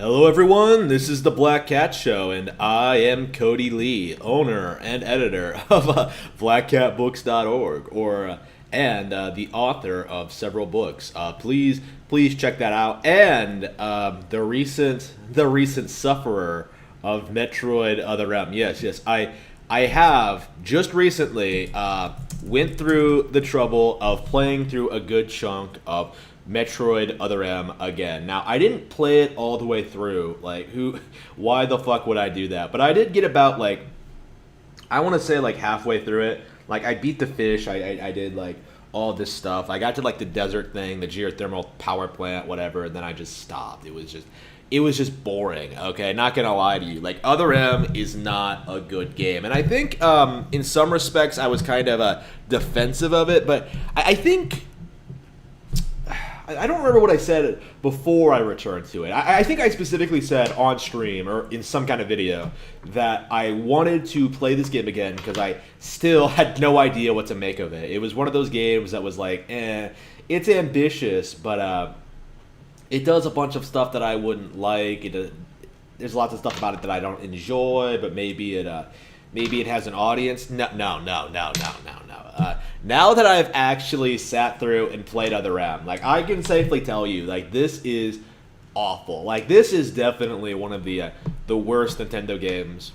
Hello everyone, this is the Black Cat Show, and I am Cody Lee, owner and editor of blackcatbooks.org, and the author of several books. Please check that out. And the recent sufferer of Metroid Other M. Yes, I have just recently went through the trouble of playing through a good chunk of Metroid Other M again. Now, I didn't play it all the way through. Why the fuck would I do that? But I did get about, I want to say, halfway through it. I beat the fish. I did, all this stuff. I got to, the desert thing, the geothermal power plant, whatever, and then I just stopped. It was just boring, okay? Not gonna lie to you. Other M is not a good game. And I think, in some respects, I was kind of defensive of it, but I think... I don't remember what I said before I returned to it. I think I specifically said on stream or in some kind of video that I wanted to play this game again because I still had no idea what to make of it. It was one of those games that was it's ambitious, but it does a bunch of stuff that I wouldn't like. There's lots of stuff about it that I don't enjoy, but maybe it has an audience. No. Now that I've actually sat through and played Other M, I can safely tell you, this is awful. This is definitely one of the worst Nintendo games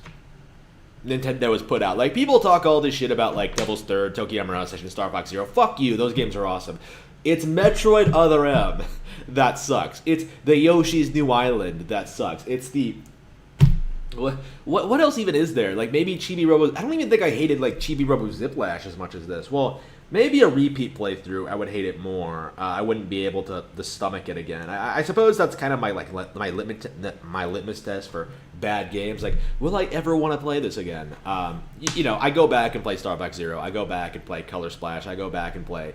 Nintendo has put out. People talk all this shit about, Devil's Third, Tokyo Mirage Session, Star Fox Zero. Fuck you, those games are awesome. It's Metroid Other M that sucks. It's the Yoshi's New Island that sucks. It's the... What else even is there? Maybe Chibi Robo... I don't even think I hated, Chibi Robo Ziplash as much as this. Well, maybe a repeat playthrough, I would hate it more. I wouldn't be able to stomach it again. I suppose that's kind of my litmus test for bad games. Will I ever want to play this again? I go back and play Star Fox Zero. I go back and play Color Splash. I go back and play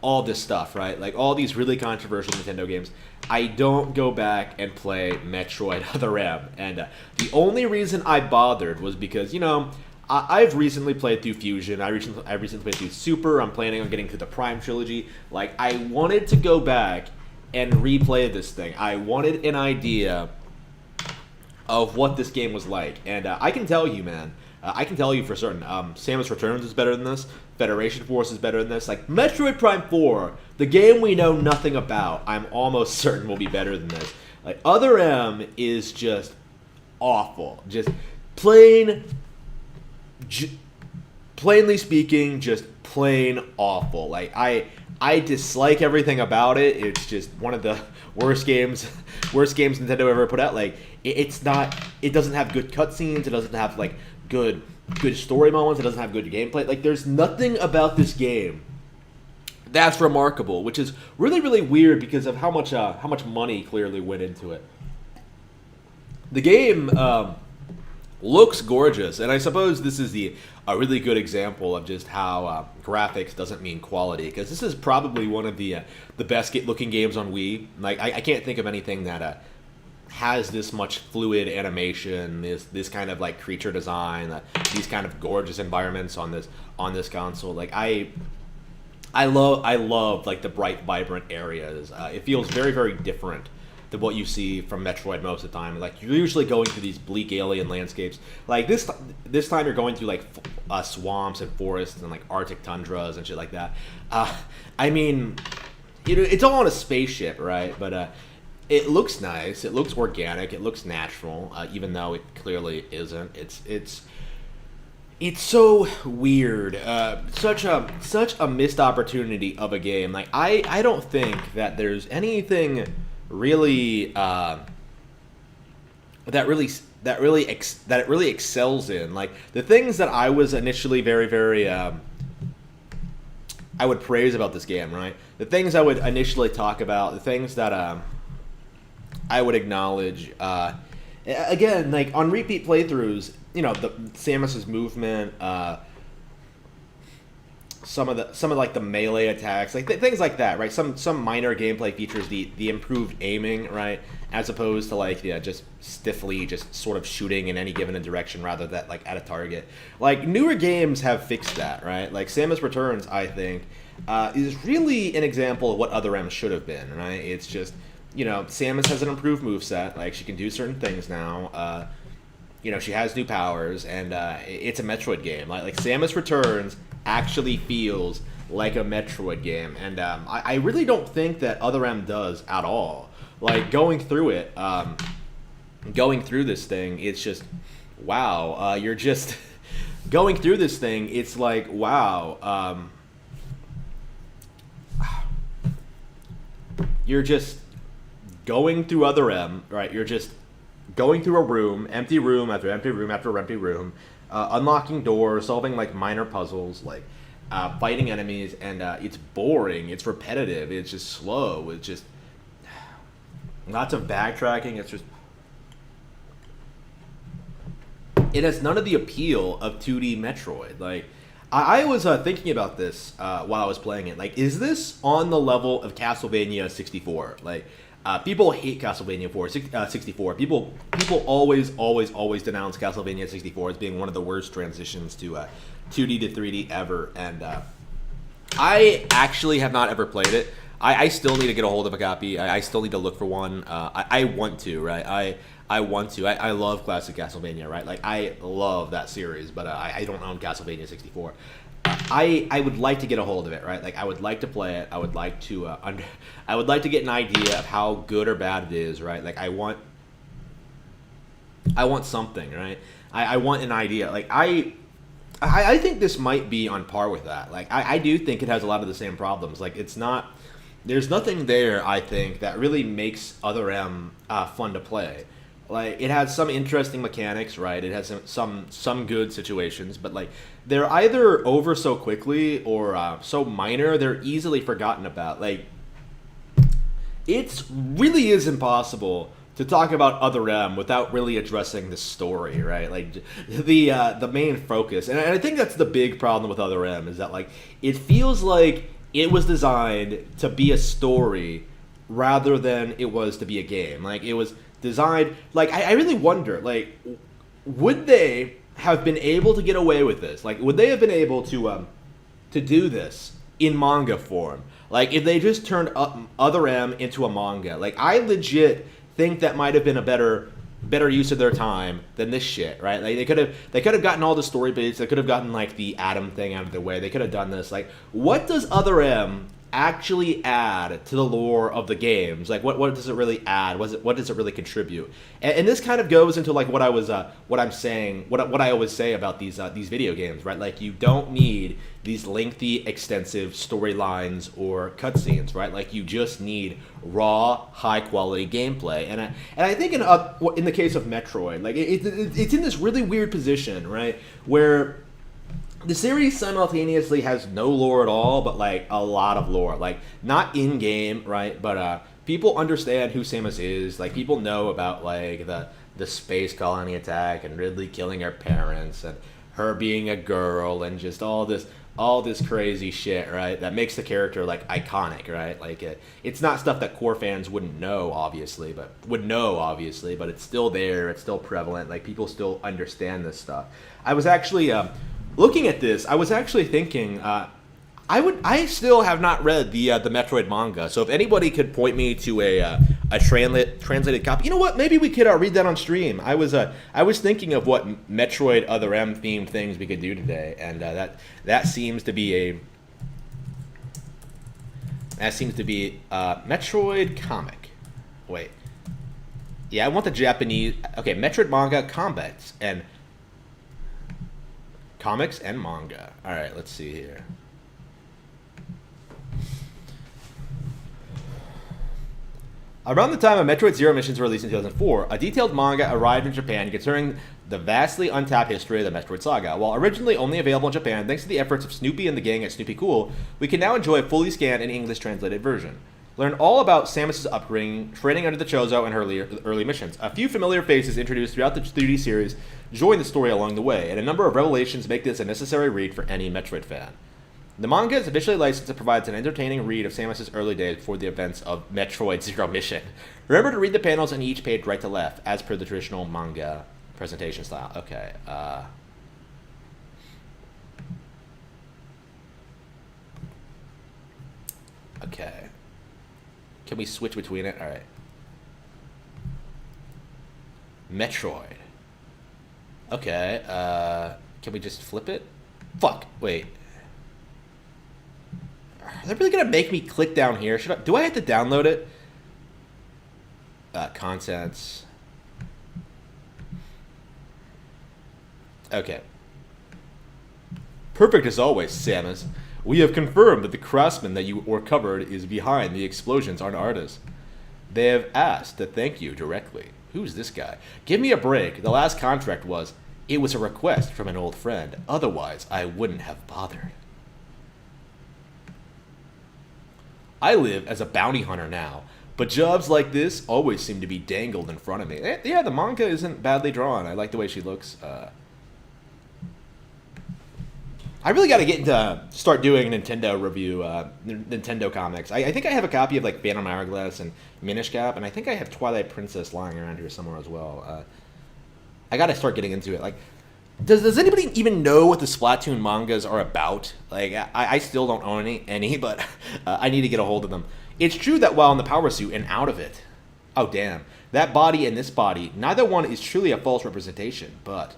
all this stuff, right? All these really controversial Nintendo games. I don't go back and play Metroid Other M. And the only reason I bothered was because, I've recently played through Fusion. I recently played through Super. I'm planning on getting to the Prime Trilogy. I wanted to go back and replay this thing. I wanted an idea of what this game was like. And I can tell you, man. I can tell you for certain. Samus Returns is better than this. Federation Force is better than this. Metroid Prime 4, the game we know nothing about, I'm almost certain will be better than this. Other M is just awful. Just plainly speaking, just plain awful. I dislike everything about it. It's just one of the worst games Nintendo ever put out. It doesn't have good cutscenes. It doesn't have good story moments. It doesn't have good gameplay. There's nothing about this game that's remarkable, which is really, really weird because of how much money clearly went into it. The game looks gorgeous, and I suppose this is a really good example of just how graphics doesn't mean quality, because this is probably one of the best looking games on Wii. I can't think of anything that has this much fluid animation, this kind of creature design, these kind of gorgeous environments on this console. I love the bright, vibrant areas. It feels very, very different than what you see from Metroid most of the time. You're usually going through these bleak alien landscapes. This time you're going through swamps and forests and Arctic tundras and shit like that. It's all on a spaceship, right? But it looks nice. It looks organic. It looks natural, even though it clearly isn't. It's so weird. Such a missed opportunity of a game. I don't think that there's anything really that it really excels in. The things that I was initially very, very I would praise about this game, right? The things I would initially talk about, the things that I would acknowledge. Again, on repeat playthroughs, the Samus's movement, some of the melee attacks, things like that, right? Some minor gameplay features, the improved aiming, right, as opposed to just stiffly just sort of shooting in any given direction rather than at a target. Newer games have fixed that, right? Samus Returns, I think, is really an example of what Other M should have been, right? It's just Samus has an improved moveset. Like, she can do certain things now. She has new powers, and it's a Metroid game. Like Samus Returns actually feels like a Metroid game, and I really don't think that Other M does at all. Like, going through this thing, it's just, wow. You're just going through this thing. It's like, wow. You're just going through Other M, right? You're just going through a room, empty room after empty room after empty room, unlocking doors, solving like minor puzzles, like fighting enemies, and it's boring. It's repetitive. It's just slow. It's just lots of backtracking. It's just, it has none of the appeal of 2D Metroid. Like, I was thinking about this while I was playing it. Like, is this on the level of Castlevania 64? Like, people hate Castlevania 64. People always denounce Castlevania 64 as being one of the worst transitions to 2D to 3D ever. And I actually have not ever played it. I still need to get a hold of a copy. I still need to look for one. I want to, right? I want to. I love classic Castlevania, right? Like, I love that series, but I don't own Castlevania 64. I would like to get a hold of it, right? Like, I would like to play it. I would like to I would like to get an idea of how good or bad it is, right? Like, I want something, right? I want an idea. Like, I think this might be on par with that. Like, I do think it has a lot of the same problems. Like, there's nothing there, I think, that really makes Other M fun to play. Like, it has some interesting mechanics, right? It has some good situations, but like, they're either over so quickly or so minor they're easily forgotten about. Like, it really is impossible to talk about Other M without really addressing the story, right? Like, the main focus, and I think that's the big problem with Other M, is that, like, it feels like it was designed to be a story rather than it was to be a game. Like, it was designed, like, I really wonder, like, would they have been able to get away with this? Like, would they have been able to do this in manga form? Like, if they just turned Other M into a manga, like, I legit think that might have been a better use of their time than this shit, right? Like, they could have gotten all the story beats. They could have gotten like the Adam thing out of the way. They could have done this. Like, what does Other M actually add to the lore of the games? Like, what does it really add? What does it really contribute? And this kind of goes into like what I always say about these video games, right? Like, you don't need these lengthy, extensive storylines or cutscenes, right? Like, you just need raw, high quality gameplay. And I think in the case of Metroid, like, it's in this really weird position, right, where the series simultaneously has no lore at all, but like a lot of lore. Like, not in game, right? But people understand who Samus is. Like, people know about like the space colony attack and Ridley killing her parents and her being a girl and just all this crazy shit, right? That makes the character like iconic, right? Like, it's not stuff that core fans wouldn't know, obviously, but it's still there. It's still prevalent. Like, people still understand this stuff. I was actually looking at this, I was actually thinking, I still have not read the Metroid manga. So if anybody could point me to a translated copy, you know what? Maybe we could read that on stream. I was thinking of what Metroid Other M themed things we could do today, and that seems to be Metroid comic. Wait, yeah, I want the Japanese. Okay, Metroid manga comics and manga. All right, let's see here. Around the time of Metroid Zero Mission's release in 2004, a detailed manga arrived in Japan concerning the vastly untapped history of the Metroid saga. While originally only available in Japan thanks to the efforts of Snoopy and the gang at Snoopy Cool, we can now enjoy a fully scanned and English translated version. Learn all about Samus' upbringing, training under the Chozo, and her early missions. A few familiar faces introduced throughout the 3D series join the story along the way, and a number of revelations make this a necessary read for any Metroid fan. The manga is officially licensed and provides an entertaining read of Samus' early days before the events of Metroid Zero Mission. Remember to read the panels on each page right to left, as per the traditional manga presentation style. Okay, okay. Can we switch between it? All right. Metroid. Okay, can we just flip it? Fuck, wait. Are they really gonna make me click down here? Do I have to download it? Contents. Okay. Perfect as always, Samus. We have confirmed that the craftsman that you recovered is behind the explosions are an artist. They have asked to thank you directly. Who's this guy? Give me a break. The last contract was, it was a request from an old friend. Otherwise, I wouldn't have bothered. I live as a bounty hunter now, but jobs like this always seem to be dangled in front of me. Yeah, the manga isn't badly drawn. I like the way she looks. I really got to get into start doing Nintendo review, Nintendo comics. I think I have a copy of like Phantom Hourglass and Minish Cap, and I think I have Twilight Princess lying around here somewhere as well. I got to start getting into it. Like, does anybody even know what the Splatoon mangas are about? Like, I still don't own any, but I need to get a hold of them. It's true that while in the power suit and out of it, oh damn, that body and this body, neither one is truly a false representation, but.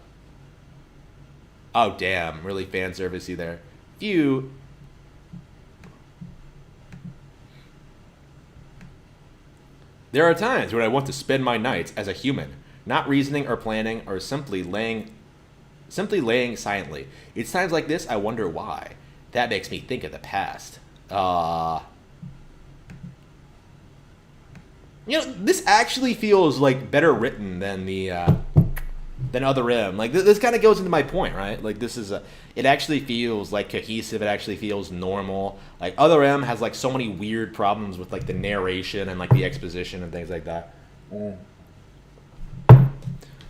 Oh, damn. Really fan servicey there. Phew. There are times when I want to spend my nights as a human, not reasoning or planning or simply laying silently. It's times like this I wonder why. That makes me think of the past. This actually feels like better written than than Other M. Like, this kind of goes into my point, right? Like, it actually feels, like, cohesive. It actually feels normal. Like, Other M has, like, so many weird problems with, like, the narration and, like, the exposition and things like that.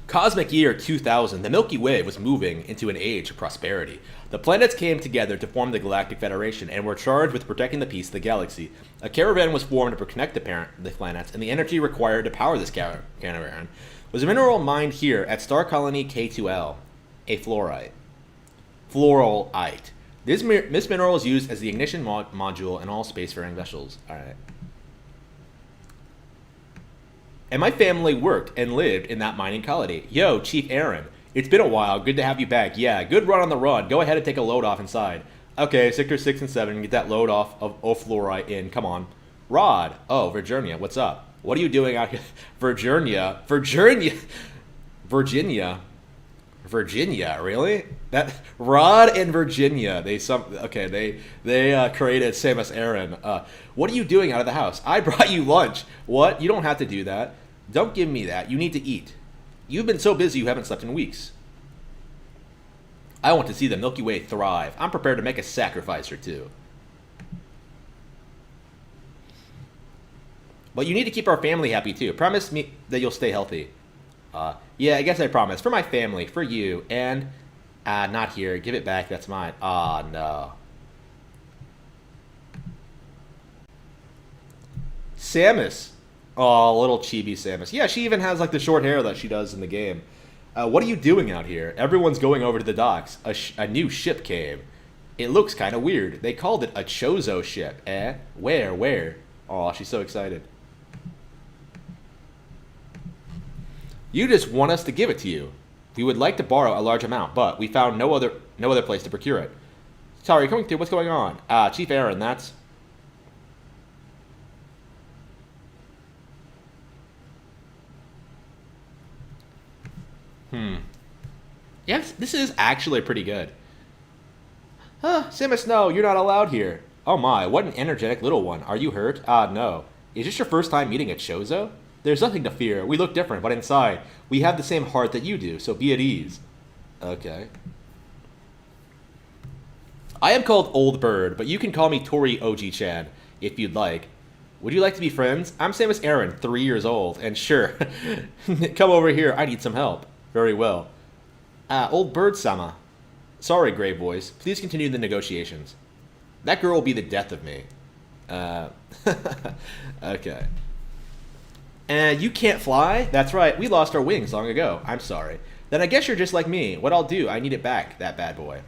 Cosmic year 2000, the Milky Way was moving into an age of prosperity. The planets came together to form the Galactic Federation and were charged with protecting the peace of the galaxy. A caravan was formed to connect the planets, and the energy required to power this caravan was a mineral mined here at Star Colony K2L, a fluorite. This mineral is used as the ignition module in all spacefaring vessels. Alright. And my family worked and lived in that mining colony. Yo, Chief Aaron. It's been a while. Good to have you back. Yeah, good run on the run. Go ahead and take a load off inside. Okay, Sector 6 and 7. Get that load off of fluorite in. Come on. Rod. Oh, Virginia. What's up? What are you doing out here? Virginia, really? That Rod and Virginia. They created Samus Aran. What are you doing out of the house? I brought you lunch. What? You don't have to do that. Don't give me that. You need to eat. You've been so busy you haven't slept in weeks. I want to see the Milky Way thrive. I'm prepared to make a sacrifice or two. But you need to keep our family happy, too. Promise me that you'll stay healthy. Yeah, I guess I promise. For my family, for you, and... not here. Give it back. That's mine. No. Samus. Oh, little chibi Samus. Yeah, she even has, like, the short hair that she does in the game. What are you doing out here? Everyone's going over to the docks. A new ship came. It looks kind of weird. They called it a Chozo ship. Where? Oh, she's so excited. You just want us to give it to you. We would like to borrow a large amount, but we found no other place to procure it. Sorry, coming through. What's going on? Chief Aaron, that's... Yes, this is actually pretty good. Samus, no, you're not allowed here. Oh my, what an energetic little one. Are you hurt? No. Is this your first time meeting a Chozo? There's nothing to fear. We look different, but inside, we have the same heart that you do, so be at ease. Okay. I am called Old Bird, but you can call me Tori Oji-chan, if you'd like. Would you like to be friends? I'm Samus Aran, 3 years old, and sure, come over here, I need some help. Very well. Old Bird-sama. Sorry, Grey Voice. Please continue the negotiations. That girl will be the death of me. Okay. You can't fly? That's right, we lost our wings long ago. I'm sorry. Then I guess you're just like me. What I'll do, I need it back, that bad boy.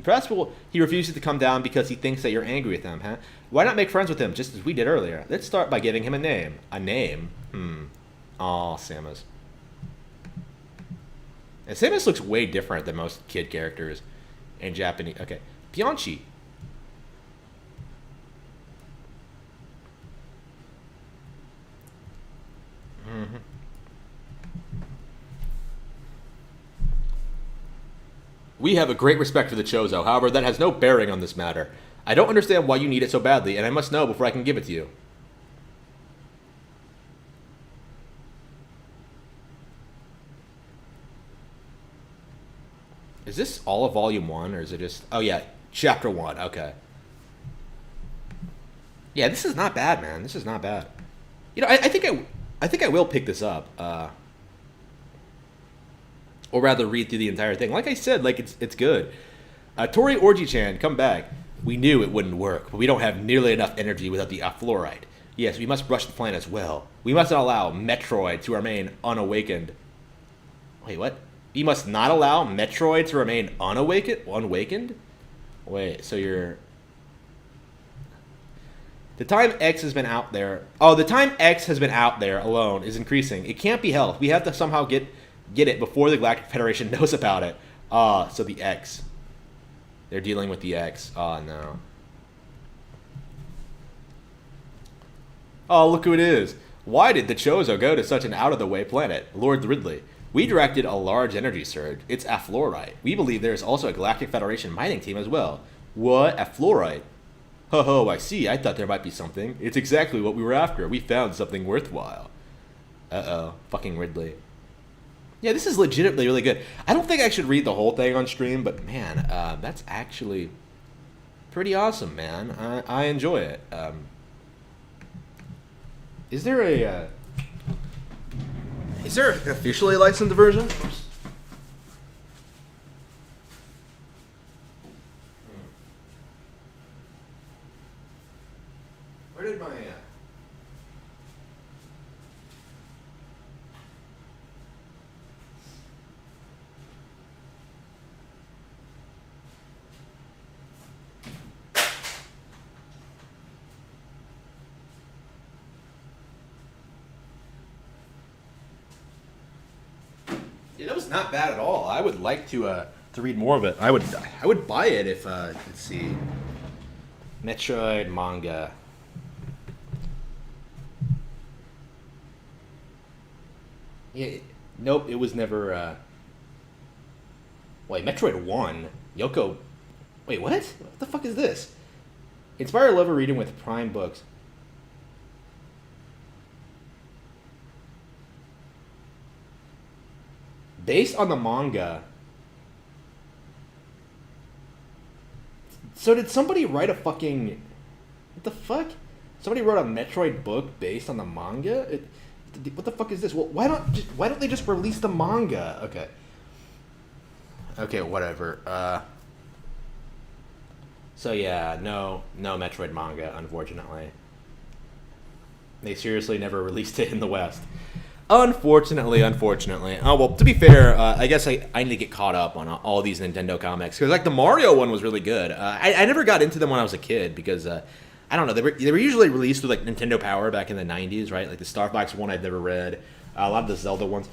Perhaps he refuses to come down because he thinks that you're angry with him, huh? Why not make friends with him, just as we did earlier? Let's start by giving him a name. A name? Aw, Samus. And Samus looks way different than most kid characters in Japanese. Okay, Bianchi. Mm-hmm. We have a great respect for the Chozo. However, that has no bearing on this matter. I don't understand why you need it so badly, and I must know before I can give it to you. Is this all of Volume 1, or is it just... Oh, yeah, Chapter 1, okay. Yeah, this is not bad, man. This is not bad. You know, I think I will pick this up. Or rather, read through the entire thing. Like I said, like, it's good. Tori Orji-chan, come back. We knew it wouldn't work, but we don't have nearly enough energy without the fluoride. Yes, we must rush the plan as well. We must not allow Metroid to remain unawakened. Wait, what? We must not allow Metroid to remain unawakened? Wait, so you're... The time X has been out there... Oh, the time X has been out there alone is increasing. It can't be helped. We have to somehow get it before the Galactic Federation knows about it. So the X. They're dealing with the X. Oh, no. Oh, look who it is. Why did the Chozo go to such an out-of-the-way planet? Lord Ridley. We directed a large energy surge. It's fluoride. We believe there is also a Galactic Federation mining team as well. What? Fluoride? Ho ho, I see. I thought there might be something. It's exactly what we were after. We found something worthwhile. Uh-oh. Fucking Ridley. Yeah, this is legitimately really good. I don't think I should read the whole thing on stream, but man, that's actually pretty awesome, man. I enjoy it. Is there an officially licensed version? Where did my... Yeah, that was not bad at all. I would like to read more of it. I would buy it if let's see, Metroid manga. Yeah, nope, it was never. Wait, Metroid 1, Yoko. Wait, what? What the fuck is this? Inspire lover reading with Prime Books. Based on the manga. So did somebody write a fucking... What the fuck? Somebody wrote a Metroid book based on the manga? What the fuck is this? Well, why don't they just release the manga? Okay. Okay, whatever. So yeah, no Metroid manga, unfortunately. They seriously never released it in the West. Unfortunately. Oh, well, to be fair, I guess I need to get caught up on all these Nintendo comics. Because, like, the Mario one was really good. I never got into them when I was a kid because, I don't know, they were usually released with, like, Nintendo Power back in the 90s, right? Like, the Star Fox one I'd never read. A lot of the Zelda ones.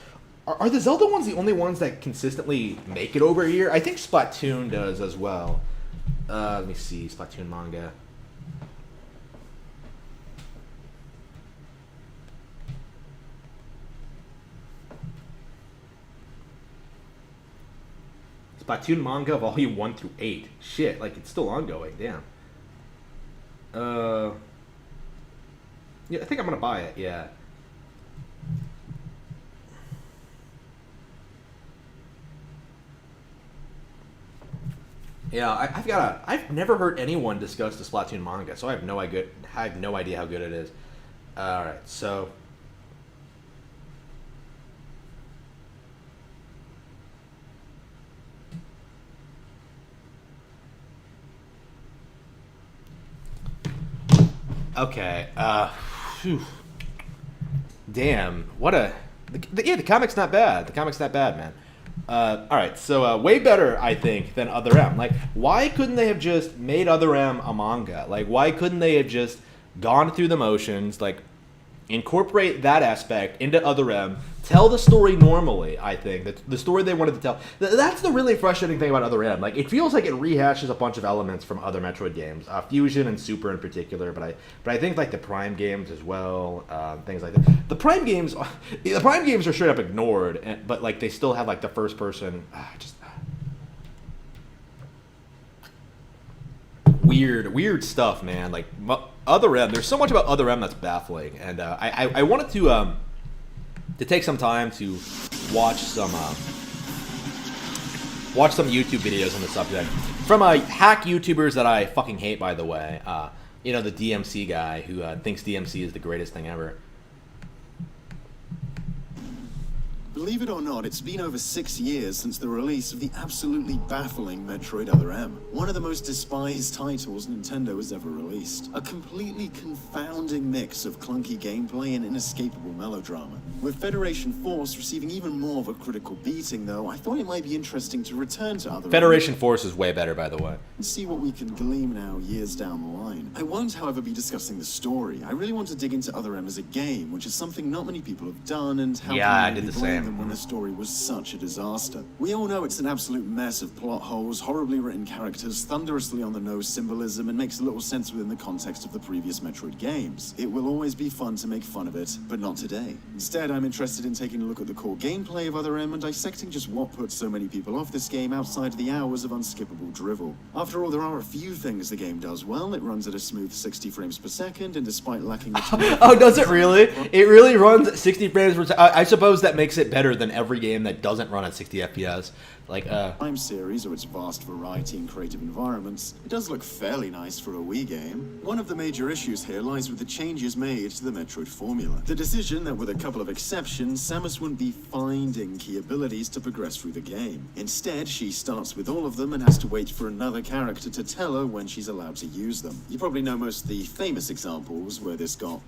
Are the Zelda ones the only ones that consistently make it over here? I think Splatoon does as well. Let me see. Splatoon manga. Splatoon manga volume 1 through 8. Shit, like it's still ongoing. Damn. Yeah, I think I'm gonna buy it. Yeah. Yeah, I've never heard anyone discuss the Splatoon manga, so I have no idea how good it is. All right, so. Okay. Whew. Damn. What a. The comic's not bad. The comic's not bad, man. All right. So way better, I think, than Other M. Like, why couldn't they have just made Other M a manga? Like, why couldn't they have just gone through the motions? Like, incorporate that aspect into Other M, tell the story normally. I think that the story they wanted to tell. That's the really frustrating thing about Other M. Like, it feels like it rehashes a bunch of elements from other Metroid games, Fusion and Super in particular. But I think like the Prime games as well, things like that. The Prime games are straight up ignored, but like they still have like the first person. Weird stuff, man. Like Other M, there's so much about Other M that's baffling, and I wanted to take some time to watch some YouTube videos on the subject from hack YouTubers that I fucking hate, by the way. You know, the DMC guy who thinks DMC is the greatest thing ever. Believe it or not, it's been over 6 years since the release of the absolutely baffling Metroid Other M. One of the most despised titles Nintendo has ever released. A completely confounding mix of clunky gameplay and inescapable melodrama. With Federation Force receiving even more of a critical beating, though, I thought it might be interesting to return to Other M. Federation Force is way better, by the way. And see what we can glean now years down the line. I won't, however, be discussing the story. I really want to dig into Other M as a game, which is something not many people have done, and how I did the same. When the story was such a disaster. We all know it's an absolute mess of plot holes, horribly written characters, thunderously on the nose symbolism, and makes little sense within the context of the previous Metroid games. It will always be fun to make fun of it, but not today. Instead, I'm interested in taking a look at the core gameplay of Other M and dissecting just what puts so many people off this game outside the hours of unskippable drivel. After all, there are a few things the game does well. It runs at a smooth 60 frames per second, and despite lacking the Oh, does it really? It really runs at 60 frames per second. I suppose that makes it better than every game that doesn't run at 60 FPS. Like, Prime series or its vast variety and creative environments, it does look fairly nice for a Wii game. One of the major issues here lies with the changes made to the Metroid formula. The decision that with a couple of exceptions, Samus wouldn't be finding key abilities to progress through the game. Instead, she starts with all of them and has to wait for another character to tell her when she's allowed to use them. You probably know most of the famous examples where this got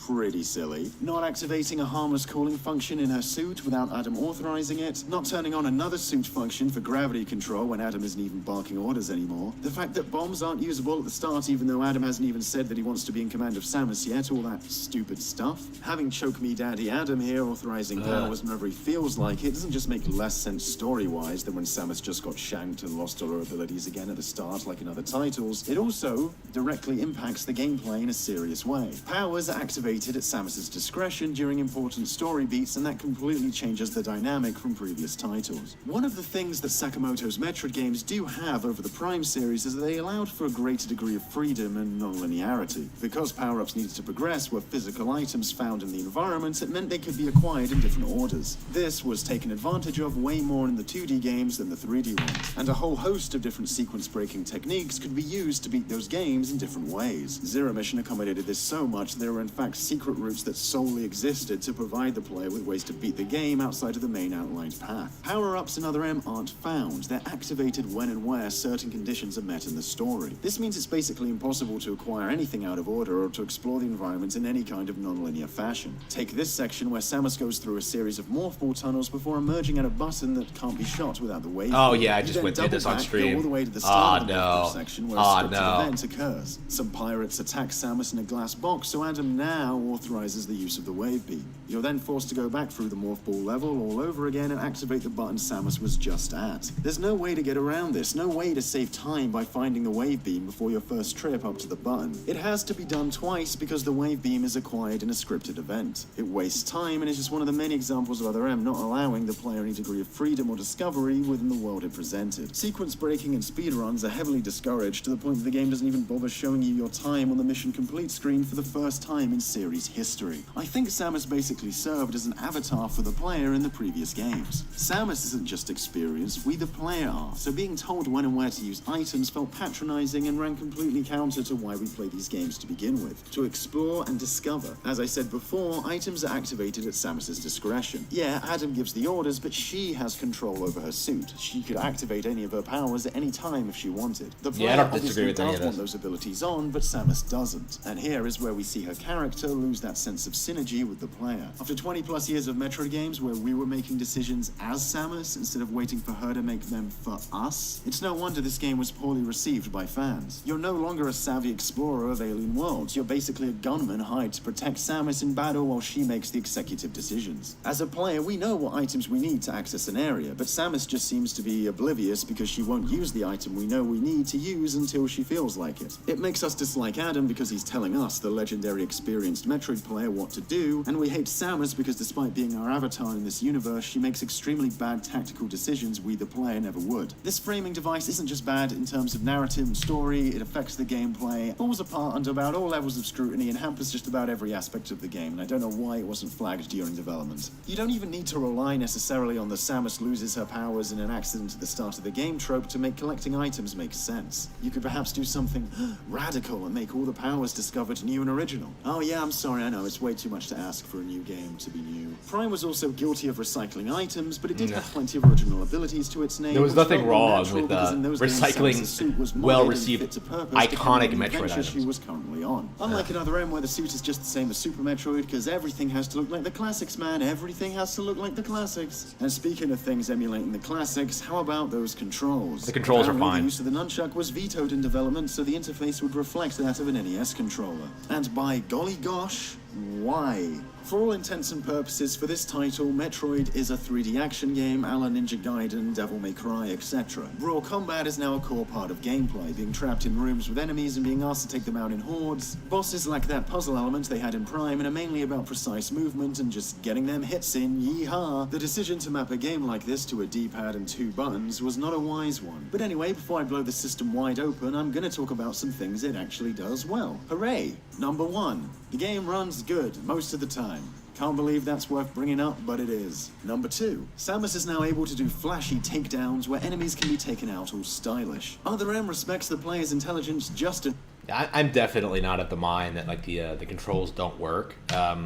pretty silly. Not activating a harmless cooling function in her suit without Adam authorizing it, not turning on another suit function for gravity control when Adam isn't even barking orders anymore, the fact that bombs aren't usable at the start even though Adam hasn't even said that he wants to be in command of Samus yet, all that stupid stuff. Having Choke Me Daddy Adam here authorizing powers whenever he feels like it doesn't just make less sense story-wise than when Samus just got shanked and lost all her abilities again at the start like in other titles, it also directly impacts the gameplay in a serious way. Powers are activated at Samus's discretion during important story beats, and that completely changes the dynamic from previous titles. One of the things that Sakamoto's Metroid games do have over the Prime series is that they allowed for a greater degree of freedom and non-linearity. Because power-ups needed to progress were physical items found in the environment, it meant they could be acquired in different orders. This was taken advantage of way more in the 2D games than the 3D ones, and a whole host of different sequence-breaking techniques could be used to beat those games in different ways. Zero Mission accommodated this so much there were in fact secret routes that solely existed to provide the player with ways to beat the game outside of the main outlined path. Power-ups in Other M aren't found, they're activated when and where certain conditions are met in the story. This means it's basically impossible to acquire anything out of order or to explore the environment in any kind of non-linear fashion. Take this section where Samus goes through a series of morph ball tunnels before emerging at a button that can't be shot without the wave. Oh yeah, I just went through this on stream. Go all the way to the start of the morph ball section where a scripted event occurs. Some pirates attack Samus in a glass box, so Adam now authorizes the use of the wave beam. You're then forced to go back through the morph ball level all over again and activate the button Samus was just at. There's no way to get around this, no way to save time by finding the wave beam before your first trip up to the button. It has to be done twice because the wave beam is acquired in a scripted event. It wastes time and is just one of the many examples of Other M not allowing the player any degree of freedom or discovery within the world it presented. Sequence breaking and speedruns are heavily discouraged to the point that the game doesn't even bother showing you your time on the mission complete screen for the first time in series history. I think Samus basically served as an avatar for the player in the previous games. Samus isn't just experienced, we the player are, so being told when and where to use items felt patronizing and ran completely counter to why we play these games to begin with, to explore and discover. As I said before, items are activated at Samus's discretion. Yeah, Adam gives the orders, but she has control over her suit. She could activate any of her powers at any time if she wanted. The player obviously does want those abilities on, but Samus doesn't. And here is where we see her character also lose that sense of synergy with the player. After 20 plus years of Metroid games where we were making decisions as Samus instead of waiting for her to make them for us, it's no wonder this game was poorly received by fans. You're no longer a savvy explorer of alien worlds, you're basically a gunman hired to protect Samus in battle while she makes the executive decisions. As a player, we know what items we need to access an area, but Samus just seems to be oblivious because she won't use the item we know we need to use until she feels like it. It makes us dislike Adam because he's telling us, the legendary experienced Metroid player, what to do, and we hate Samus because despite being our avatar in this universe, she makes extremely bad tactical decisions we, the player, never would. This framing device isn't just bad in terms of narrative and story, it affects the gameplay, falls apart under about all levels of scrutiny, and hampers just about every aspect of the game, and I don't know why it wasn't flagged during development. You don't even need to rely necessarily on the Samus loses her powers in an accident at the start of the game trope to make collecting items make sense. You could perhaps do something radical and make all the powers discovered new and original. Oh yeah, I'm sorry, I know, it's way too much to ask for a new game to be new. Prime was also guilty of recycling items, but it did have plenty of original abilities to its name. There was nothing wrong with recycling well-received iconic Metroid items. She was currently on. Unlike another M where the suit is just the same as Super Metroid, because everything has to look like the classics, man. Everything has to look like the classics. And speaking of things emulating the classics, how about those controls? The controls are fine. The use of the nunchuck was vetoed in development, so the interface would reflect that of an NES controller. And by golly gosh, why? For all intents and purposes, for this title, Metroid is a 3D action game a la Ninja Gaiden, Devil May Cry, etc. Raw combat is now a core part of gameplay, being trapped in rooms with enemies and being asked to take them out in hordes. Bosses lack that puzzle element they had in Prime and are mainly about precise movement and just getting them hits in, yeehaw! The decision to map a game like this to a D-pad and 2 buttons was not a wise one. But anyway, before I blow the system wide open, I'm gonna talk about some things it actually does well. Hooray! Number 1. The game runs good, most of the time. Can't believe that's worth bringing up, but it is. Number 2. Samus is now able to do flashy takedowns where enemies can be taken out all stylish. Other M respects the player's intelligence just I'm definitely not at the mind that like the controls don't work. I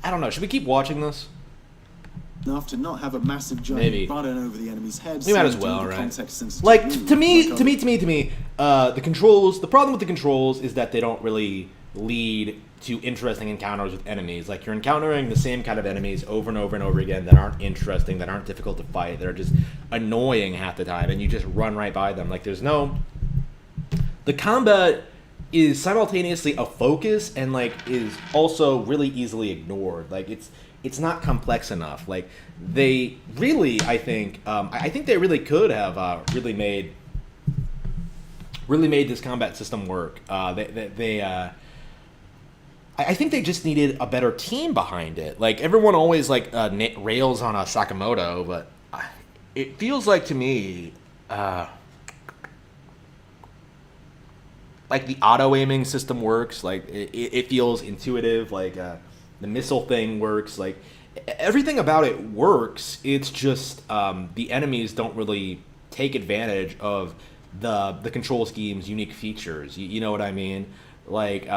don't know. Should we keep watching this? enough to not have a massive giant button over the enemy's head. We might as well, right? Like to me, the controls. The problem with the controls is that they don't really lead to interesting encounters with enemies. Like you're encountering the same kind of enemies over and over and over again that aren't interesting, that aren't difficult to fight, that are just annoying half the time, and you just run right by them. Like there's no. The combat is simultaneously a focus and like is also really easily ignored. Like it's not complex enough. Like they really, I think they really could have really made this combat system work. I think they just needed a better team behind it. Like everyone always like rails on Sakamoto, but it feels like to me. Like the auto aiming system works, like it feels intuitive, like the missile thing works, like everything about it works. It's just the enemies don't really take advantage of the control scheme's unique features. You know what I mean? Like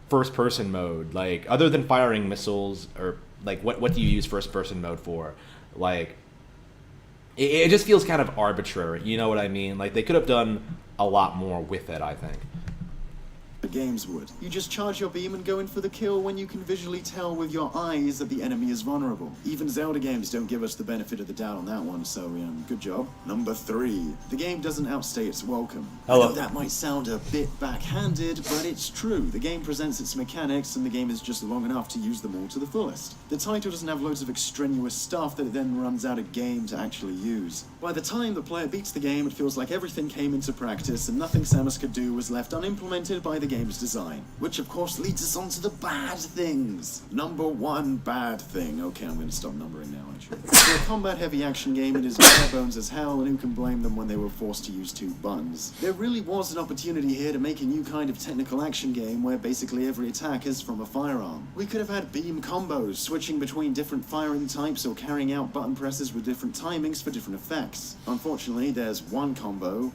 first person mode, like other than firing missiles, or like what do you use first person mode for? Like it just feels kind of arbitrary. You know what I mean? Like they could have done a lot more with it, I think. The games would. You just charge your beam and go in for the kill when you can visually tell with your eyes that the enemy is vulnerable. Even Zelda games don't give us the benefit of the doubt on that one, so good job. Number 3. The game doesn't outstay its welcome. Hello. I know that might sound a bit backhanded, but it's true. The game presents its mechanics and the game is just long enough to use them all to the fullest. The title doesn't have loads of extraneous stuff that it then runs out of game to actually use. By the time the player beats the game, it feels like everything came into practice and nothing Samus could do was left unimplemented by the game's design. Which of course leads us on to the bad things. Number 1 bad thing. Okay, I'm going to stop numbering now, actually. For a combat-heavy action game, it is bare bones as hell, and who can blame them when they were forced to use 2 buttons? There really was an opportunity here to make a new kind of technical action game where basically every attack is from a firearm. We could have had beam combos, switching between different firing types or carrying out button presses with different timings for different effects. Unfortunately, there's one combo,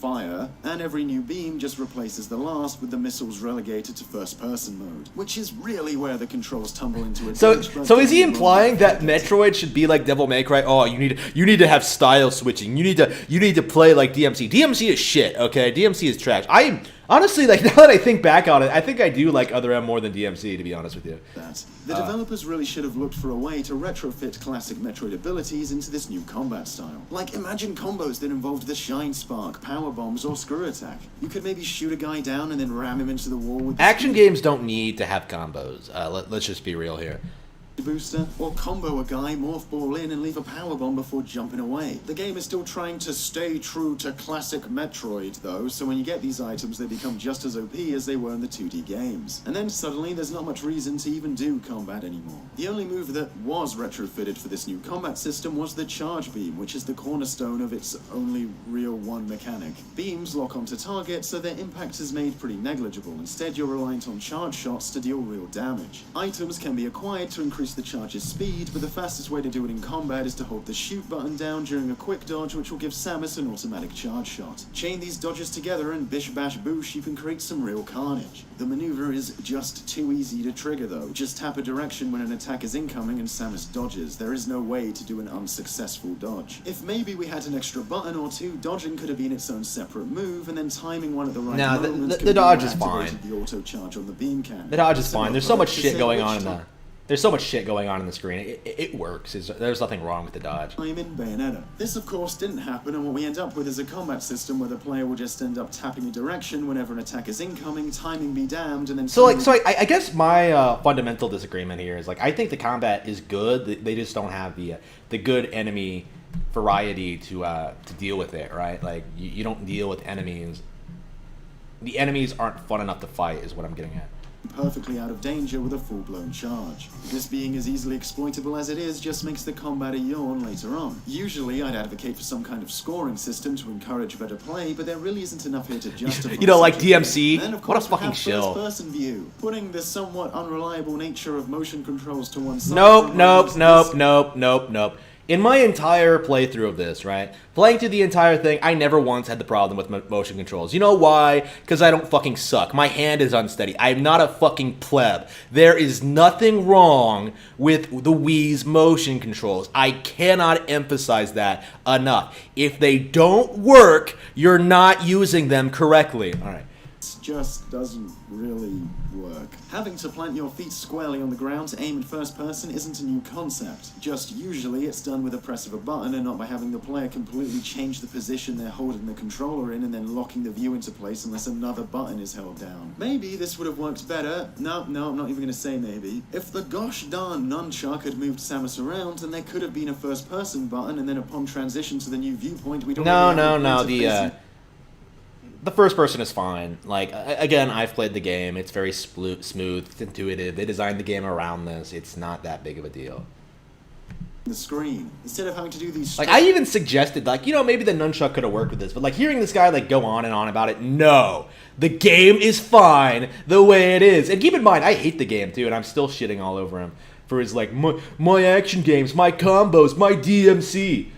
fire, and every new beam just replaces the last with the missiles relegated to first-person mode, which is really where the controls tumble into a So is he implying that Metroid should be like Devil May Cry? Oh, you need to have style switching. You need to play like DMC. DMC is shit. Okay, DMC is trash. Honestly, like now that I think back on it, I think I do like Other M more than DMC, to be honest with you. The developers really should have looked for a way to retrofit classic Metroid abilities into this new combat style. Like, imagine combos that involved the Shine Spark, power bombs, or screw attack. You could maybe shoot a guy down and then ram him into the wall with the Action games don't need to have combos. Let's just be real here. booster, or combo a guy, morph ball in, and leave a power bomb before jumping away. The game is still trying to stay true to classic Metroid, though, so when you get these items, they become just as OP as they were in the 2D games. And then suddenly, there's not much reason to even do combat anymore. The only move that was retrofitted for this new combat system was the charge beam, which is the cornerstone of its only real one mechanic. Beams lock onto targets, so their impact is made pretty negligible. Instead, you're reliant on charge shots to deal real damage. Items can be acquired to increase the charge's speed, but the fastest way to do it in combat is to hold the shoot button down during a quick dodge, which will give Samus an automatic charge shot. Chain these dodges together and bish bash boosh, you can create some real carnage. The maneuver is just too easy to trigger though. Just tap a direction when an attack is incoming and Samus dodges. There is no way to do an unsuccessful dodge. If maybe we had an extra button or two, dodging could have been its own separate move, and then timing one at the right moment. The dodge is fine. The auto charge on the beam cannon. The dodge is fine. There's so much shit going on in the... There's so much shit going on in the screen. It works. There's nothing wrong with the dodge. I'm in Bayonetta. This, of course, didn't happen, and what we end up with is a combat system where the player will just end up tapping a direction whenever an attack is incoming, timing be damned, and then... I guess my fundamental disagreement here is, like, I think the combat is good. They just don't have the good enemy variety to deal with it, right? Like, you don't deal with enemies. The enemies aren't fun enough to fight, is what I'm getting at. Perfectly out of danger with a full-blown charge. This being as easily exploitable as it is just makes the combat a yawn later on. Usually I'd advocate for some kind of scoring system to encourage better play, but there really isn't enough here to justify... You know, like DMC? Then, of what a course, fucking shill. First-person view. Putting the somewhat unreliable nature of motion controls to one side... Nope. In my entire playthrough of this, right, playing through the entire thing, I never once had the problem with motion controls. You know why? Because I don't fucking suck. My hand is unsteady. I'm not a fucking pleb. There is nothing wrong with the Wii's motion controls. I cannot emphasize that enough. If they don't work, you're not using them correctly. All right. Just doesn't really work. Having to plant your feet squarely on the ground to aim in first person isn't a new concept. Just usually it's done with a press of a button and not by having the player completely change the position they're holding the controller in and then locking the view into place unless another button is held down. Maybe this would have worked better. No, I'm not even gonna say maybe. If the gosh darn nunchuck had moved Samus around, then there could have been a first person button, and then upon transition to the new viewpoint we'd already The first person is fine. Like, again, I've played the game. It's very smooth, it's intuitive. They designed the game around this. It's not that big of a deal. The screen, instead of having to do these... Like, I even suggested, like, you know, maybe the nunchuck could have worked with this. But, like, hearing this guy, like, go on and on about it, no. The game is fine the way it is. And keep in mind, I hate the game, too, and I'm still shitting all over him for his, like, my action games, my combos, my DMC.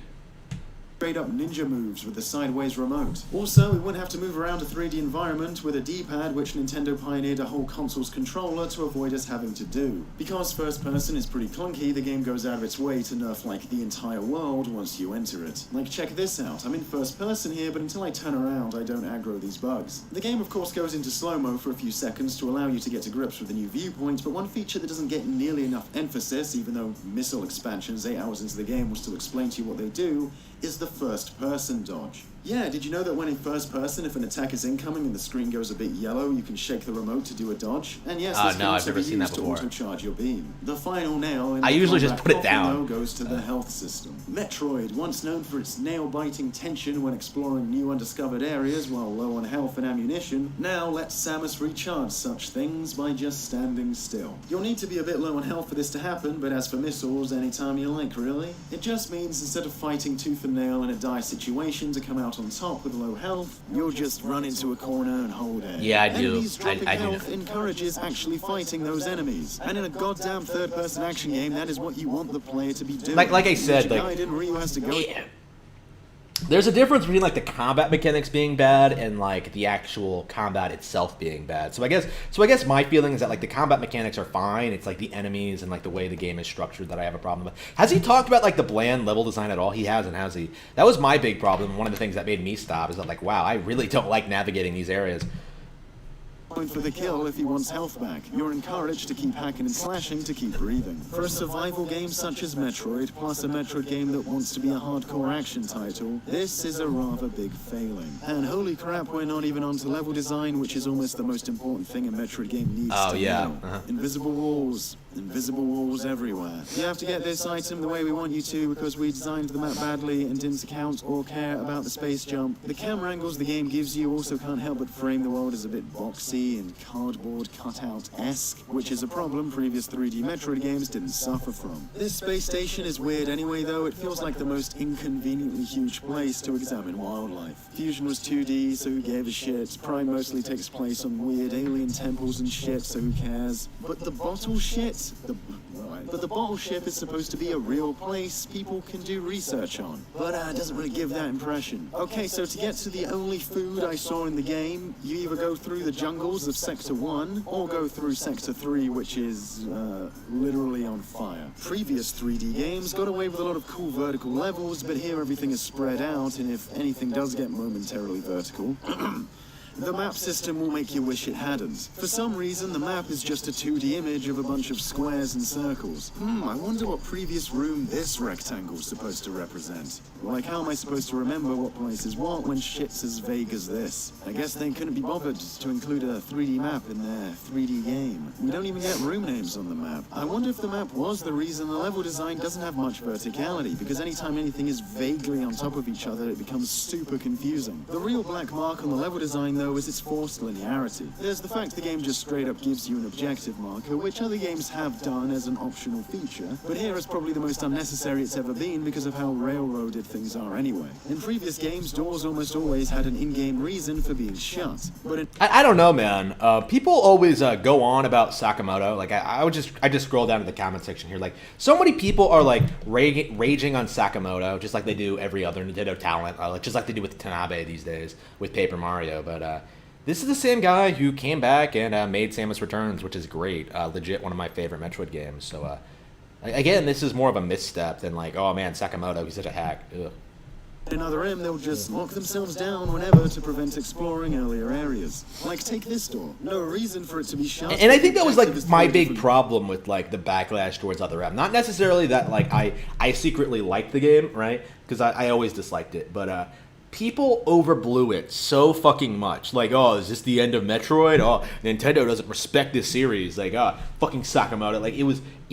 Straight up ninja moves with the sideways remote. Also, we wouldn't have to move around a 3D environment with a D-pad, which Nintendo pioneered a whole console's controller to avoid us having to do. Because first person is pretty clunky, the game goes out of its way to nerf like the entire world once you enter it. Like, check this out, I'm in first person here, but until I turn around, I don't aggro these bugs. The game of course goes into slow-mo for a few seconds to allow you to get to grips with the new viewpoint, but one feature that doesn't get nearly enough emphasis, even though missile expansions 8 hours into the game will still explain to you what they do, is the first-person dodge. Yeah, did you know that when in first person, if an attack is incoming and the screen goes a bit yellow, you can shake the remote to do a dodge? And yes, this can also be used to auto-charge your beam. The final nail in I usually just put it down. Goes to the health system. Metroid, once known for its nail-biting tension when exploring new undiscovered areas while low on health and ammunition, now lets Samus recharge such things by just standing still. You'll need to be a bit low on health for this to happen, but as for missiles, anytime you like, really. It just means instead of fighting tooth and nail in a dire situation to come out on top with low health, you'll just run into a corner and hold it. Yeah, I do. Enemies dropping health encourages actually fighting those enemies. And in a goddamn third-person action game, that is what you want the player to be doing. Like I said, like, there's a difference between like the combat mechanics being bad and like the actual combat itself being bad. So I guess my feeling is that like the combat mechanics are fine. It's like the enemies and like the way the game is structured that I have a problem with. Has he talked about like the bland level design at all? He hasn't, has he? That was my big problem. One of the things that made me stop is that like, wow, I really don't like navigating these areas. going for the kill if he wants health back. You're encouraged to keep hacking and slashing to keep breathing. For a survival game such as Metroid, plus a Metroid game that wants to be a hardcore action title, this is a rather big failing. And holy crap, we're not even onto level design, which is almost the most important thing a Metroid game needs to know. Invisible walls. Invisible walls everywhere. You have to get this item the way we want you to because we designed the map badly and didn't account or care about the space jump. The camera angles the game gives you also can't help but frame the world as a bit boxy and cardboard cutout-esque, which is a problem previous 3D Metroid games didn't suffer from. This space station is weird anyway though. It feels like the most inconveniently huge place to examine wildlife. Fusion was 2D, so who gave a shit? Prime mostly takes place on weird alien temples and shit, so who cares? But the bottle shit? But the bottle ship is supposed to be a real place people can do research on. But it doesn't really give that impression. Okay, so to get to the only food I saw in the game, you either go through the jungles of Sector 1, or go through Sector 3, which is, literally on fire. Previous 3D games got away with a lot of cool vertical levels, but here everything is spread out, and if anything does get momentarily vertical, the map system will make you wish it hadn't. For some reason, the map is just a 2D image of a bunch of squares and circles. I wonder what previous room this rectangle's supposed to represent. Like, how am I supposed to remember what place is what when shit's as vague as this? I guess they couldn't be bothered to include a 3D map in their 3D game. We don't even get room names on the map. I wonder if the map was the reason the level design doesn't have much verticality, because anytime anything is vaguely on top of each other, it becomes super confusing. The real black mark on the level design, though, is its forced linearity. There's the fact the game just straight up gives you an objective marker, which other games have done as an optional feature, but here is probably the most unnecessary it's ever been because of how railroaded things are anyway. In previous games, doors almost always had an in-game reason for being shut, but I don't know, man. People always go on about Sakamoto. Like I just scroll down to the comment section here. Like so many people are like raging on Sakamoto, just like they do every other Nintendo talent, like just like they do with Tanabe these days with Paper Mario. But this is the same guy who came back and made Samus Returns, which is great. Legit one of my favorite Metroid games. So again, this is more of a misstep than like, oh man, Sakamoto, he's such a hack. Ugh. In another M, they'll just lock themselves down whenever to prevent exploring earlier areas. Like, take this door. No reason for it to be shut. And I think that was like my big problem with like the backlash towards Other M. Not necessarily that like I secretly liked the game, right? Because I always disliked it, but people overblew it so fucking much. Like, oh, is this the end of Metroid? Oh, Nintendo doesn't respect this series. Like, fucking Sakamoto. Like, it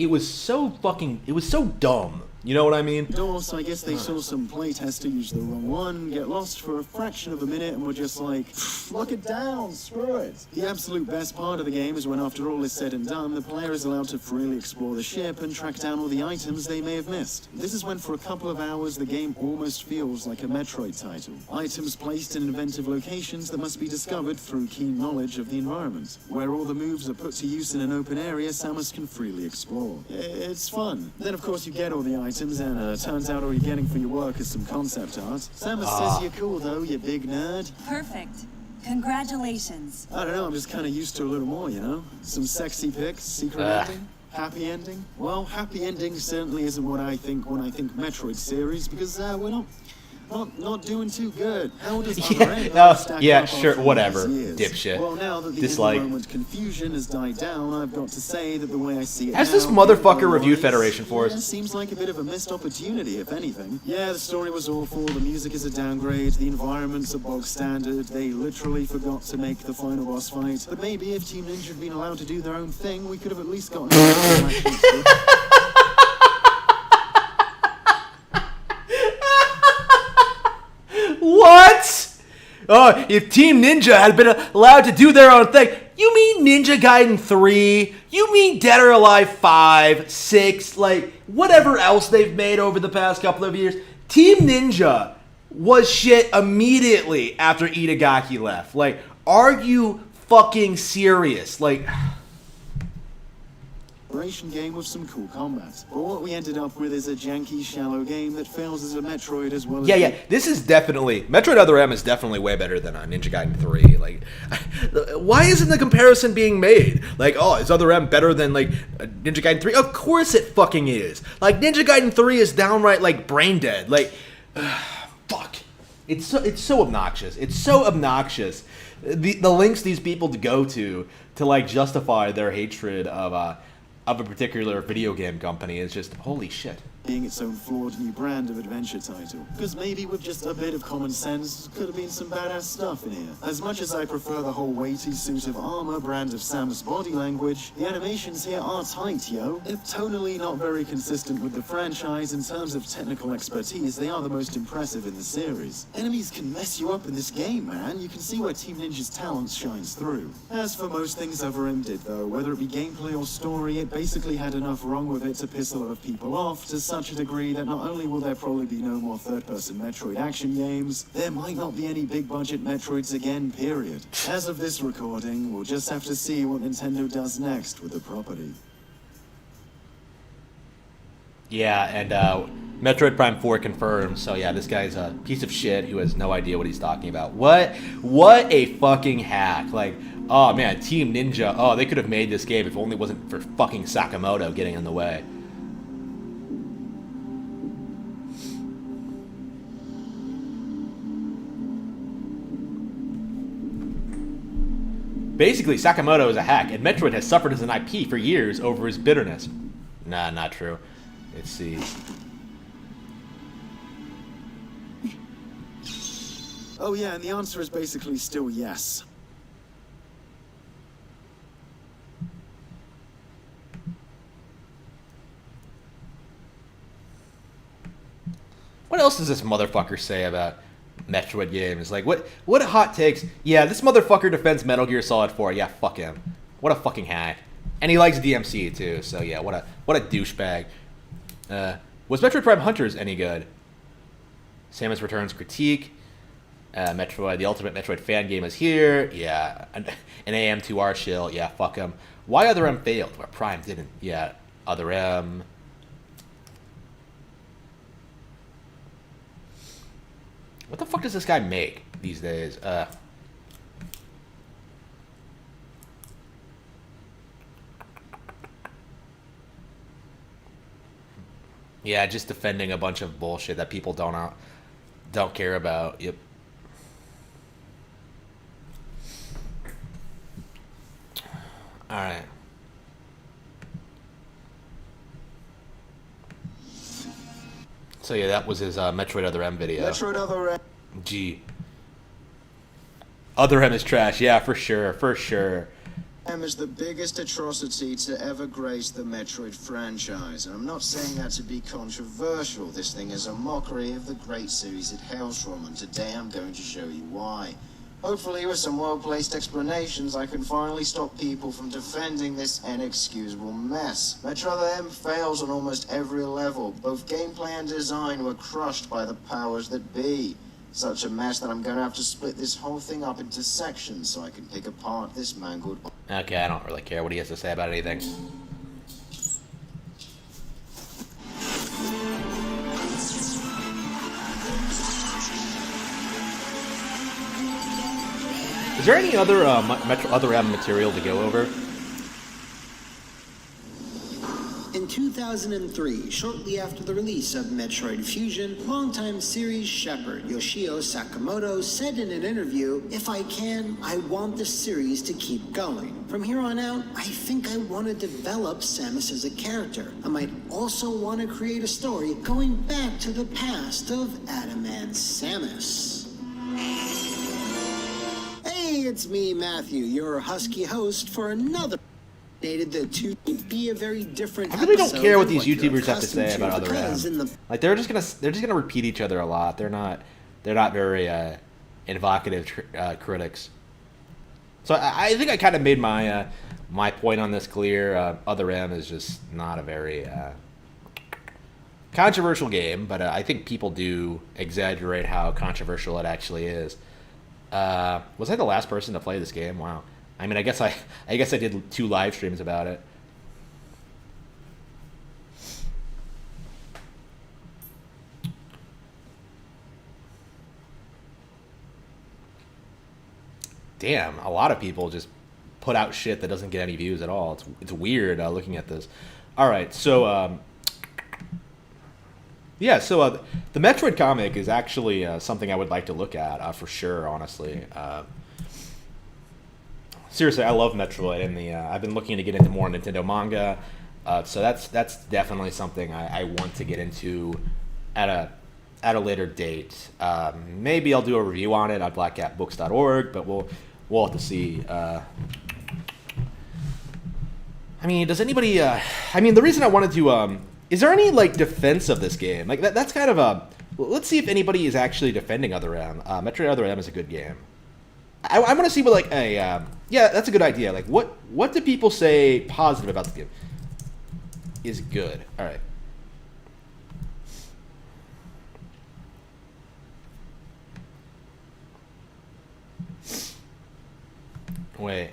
was so dumb. You know what I mean? So I guess they saw some playtester use the wrong one, get lost for a fraction of a minute, and were just like, lock it down, screw it. The absolute best part of the game is when after all is said and done, the player is allowed to freely explore the ship and track down all the items they may have missed. This is when for a couple of hours the game almost feels like a Metroid title. Items placed in inventive locations that must be discovered through keen knowledge of the environment. Where all the moves are put to use in an open area, Samus can freely explore. It's fun. Then of course you get all the items, and turns out all you're getting for your work is some concept art. Samus says you're cool though, you big nerd. Perfect. Congratulations. I don't know, I'm just kind of used to a little more, you know? Some sexy pics, secret ending, happy ending. Well, happy ending certainly isn't what I think when I think Metroid series, because we're not doing too good. How does sure, whatever, dipshit. Well, now that the environment confusion has died down, I've got to say that the way I see it has now, this motherfucker reviewed Federation Force? Seems like a bit of a missed opportunity, if anything. Yeah, the story was awful, the music is a downgrade, the environment's a bog standard, they literally forgot to make the final boss fight. But maybe if Team Ninja had been allowed to do their own thing, we could have at least gotten What? Oh, if Team Ninja had been allowed to do their own thing. You mean Ninja Gaiden 3? You mean Dead or Alive 5, 6, like, whatever else they've made over the past couple of years? Team Ninja was shit immediately after Itagaki left. Like, are you fucking serious? Like... game with some cool combat. But what we ended up with is a janky, shallow game that fails as a Metroid as well as... Yeah, this is definitely... Metroid Other M is definitely way better than Ninja Gaiden 3. Like, why isn't the comparison being made? Like, oh, is Other M better than, like, Ninja Gaiden 3? Of course it fucking is. Like, Ninja Gaiden 3 is downright, like, brain dead. Like, fuck. It's so obnoxious. It's so obnoxious. The links these people go to like justify their hatred of a particular video game company is just holy shit. Being its own flawed new brand of adventure title. Because maybe with just a bit of common sense, could have been some badass stuff in here. As much as I prefer the whole weighty suit of armor brand of Samus body language, the animations here are tight, yo. If tonally not very consistent with the franchise, in terms of technical expertise, they are the most impressive in the series. Enemies can mess you up in this game, man. You can see where Team Ninja's talent shines through. As for most things Other M did, though, whether it be gameplay or story, it basically had enough wrong with it to piss a lot of people off, to such a degree that not only will there probably be no more third-person Metroid action games, there might not be any big-budget Metroids again, period. As of this recording, we'll just have to see what Nintendo does next with the property. Yeah, and Metroid Prime 4 confirmed. So yeah, this guy's a piece of shit who has no idea what he's talking about. What a fucking hack. Like, oh man, Team Ninja, oh, they could have made this game if only it wasn't for fucking Sakamoto getting in the way. Basically, Sakamoto is a hack, and Metroid has suffered as an IP for years over his bitterness. Nah, not true. Let's see. Oh yeah, and the answer is basically still yes. What else does this motherfucker say about Metroid games? Like, what hot takes? Yeah, this motherfucker defends Metal Gear Solid 4. Yeah, fuck him. What a fucking hack. And he likes DMC too, so yeah, what a douchebag. Was Metroid Prime Hunters any good? Samus Returns critique. Metroid, the Ultimate Metroid fan game is here. Yeah, an AM2R shill. Yeah, fuck him. Why Other M failed? Where Prime didn't. Yeah, Other M. What the fuck does this guy make these days? Yeah, just defending a bunch of bullshit that people don't care about. Yep. All right. So yeah, that was his Metroid Other M video. Metroid Other M. Gee. Other M is trash. Yeah, for sure, for sure. M is the biggest atrocity to ever grace the Metroid franchise, and I'm not saying that to be controversial. This thing is a mockery of the great series it hails from, and today I'm going to show you why. Hopefully with some well-placed explanations, I can finally stop people from defending this inexcusable mess. Metroid M fails on almost every level. Both gameplay and design were crushed by the powers that be. Such a mess that I'm going to have to split this whole thing up into sections so I can pick apart this mangled... Okay, I don't really care what he has to say about anything. Is there any other Other M material to go over? In 2003, shortly after the release of Metroid Fusion, longtime series shepherd Yoshio Sakamoto said in an interview, "If I can, I want the series to keep going. From here on out, I think I want to develop Samus as a character. I might also want to create a story going back to the past of Adam and Samus." Hey, it's me, Matthew, your husky host for another... that to be a very different. I really don't care what these what you're YouTubers have to say about Other M. Like they're just gonna repeat each other a lot. They're not very evocative critics. So I think I kind of made my my point on this clear. Other M is just not a very controversial game, but I think people do exaggerate how controversial it actually is. Was I the last person to play this game? Wow. I mean, I guess I did 2 live streams about it. Damn, a lot of people just put out shit that doesn't get any views at all. It's weird looking at this. All right, so Yeah, so the Metroid comic is actually something I would like to look at for sure. Honestly, seriously, I love Metroid, and I've been looking to get into more Nintendo manga. So that's definitely something I want to get into at a later date. Maybe I'll do a review on it on blackcatbooks.org, but we'll have to see. I mean, does anybody? I mean, the reason I wanted to is there any like defense of this game? Like that's kind of a. Let's see if anybody is actually defending Other M. Metroid Other M is a good game. I want to see what like a yeah, that's a good idea. Like what do people say positive about the game? Is good. All right. Wait.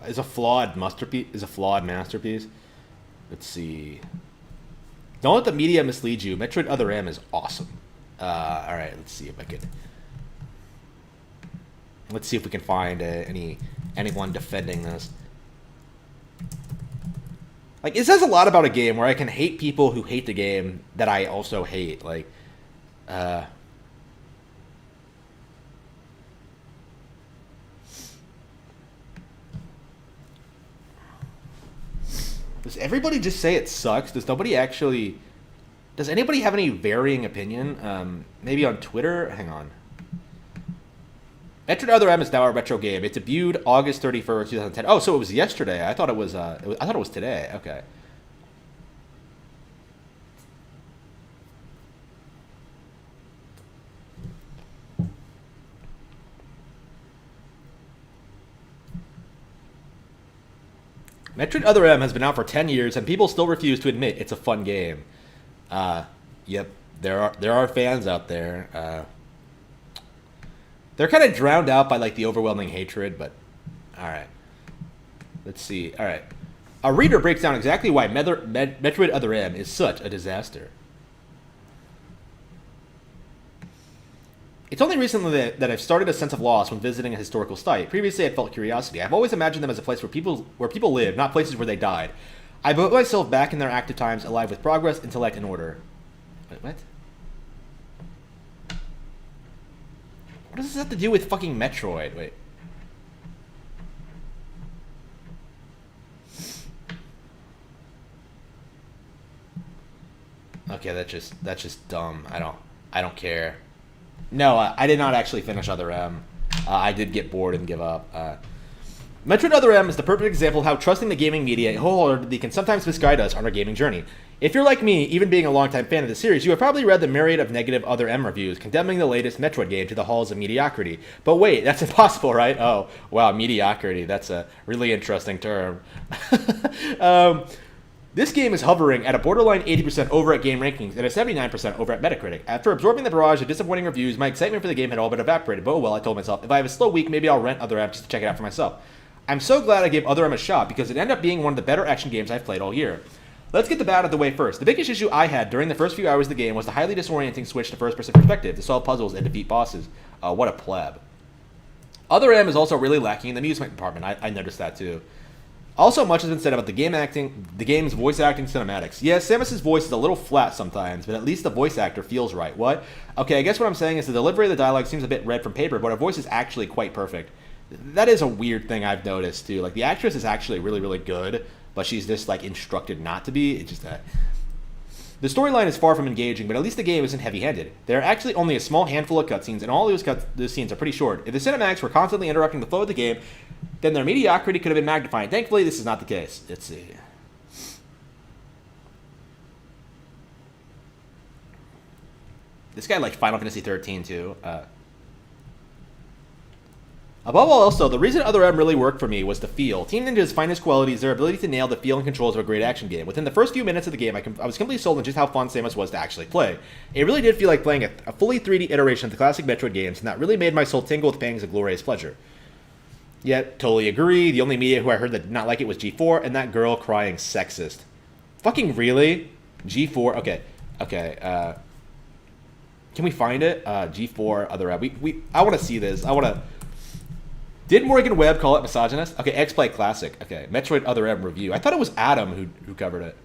Is a flawed masterpiece? Let's see. Don't let the media mislead you. Metroid Other M is awesome. All right. Let's see if I can. Let's see if we can find anyone defending this. Like, it says a lot about a game where I can hate people who hate the game that I also hate. Like, does everybody just say it sucks? Does anybody have any varying opinion? Maybe on Twitter? Hang on. Metroid Other M is now a retro game. It debuted August 31st, 2010. Oh, so it was yesterday. I thought it was today. Okay. Metroid Other M has been out for 10 years, and people still refuse to admit it's a fun game. Yep, there are fans out there. They're kind of drowned out by like the overwhelming hatred, but all right. Let's see. All right. A reader breaks down exactly why Metroid Other M is such a disaster. It's only recently that I've started a sense of loss when visiting a historical site. Previously, I felt curiosity. I've always imagined them as a place where people live, not places where they died. I put myself back in their active times, alive with progress, intellect, and order. Wait, what? What does this have to do with fucking Metroid? Wait. Okay, that's just dumb. I don't care. No, I did not actually finish Other M. I did get bored and give up. Metroid Other M is the perfect example of how trusting the gaming media wholeheartedly can sometimes misguide us on our gaming journey. If you're like me, even being a longtime fan of the series, you have probably read the myriad of negative Other M reviews condemning the latest Metroid game to the halls of mediocrity. But wait, that's impossible, right? Oh, wow, mediocrity. That's a really interesting term. This game is hovering at a borderline 80% over at Game Rankings and a 79% over at Metacritic. After absorbing the barrage of disappointing reviews, my excitement for the game had all but evaporated. But oh well, I told myself, if I have a slow week, maybe I'll rent Other M just to check it out for myself. I'm so glad I gave Other M a shot because it ended up being one of the better action games I've played all year. Let's get the bad out of the way first. The biggest issue I had during the first few hours of the game was the highly disorienting switch to first-person perspective to solve puzzles and defeat bosses. What a pleb. Other M is also really lacking in the amusement department. I noticed that too. Also, much has been said about the game's voice acting cinematics. Yes, Samus's voice is a little flat sometimes, but at least the voice actor feels right. What? Okay, I guess what I'm saying is the delivery of the dialogue seems a bit read from paper, but her voice is actually quite perfect. That is a weird thing I've noticed too. Like, the actress is actually really, really good, but she's just like instructed not to be. It's just that. The storyline is far from engaging, but at least the game isn't heavy-handed. There are actually only a small handful of cutscenes, and all those scenes are pretty short. If the cinematics were constantly interrupting the flow of the game, then their mediocrity could have been magnified. Thankfully, this is not the case. Let's see. This guy liked Final Fantasy 13 too. Above all else, though, the reason Other M really worked for me was the feel. Team Ninja's finest quality is their ability to nail the feel and controls of a great action game. Within the first few minutes of the game, I was completely sold on just how fun Samus was to actually play. It really did feel like playing a fully 3D iteration of the classic Metroid games, and that really made my soul tingle with pangs of glorious pleasure. Yet, totally agree, the only media who I heard that did not like it was G4, and that girl crying sexist. Fucking really? G4, okay, can we find it? G4, Other M. I want to see this. Did Morgan Webb call it misogynist? Okay, X-Play Classic. Okay, Metroid Other M review. I thought it was Adam who covered it.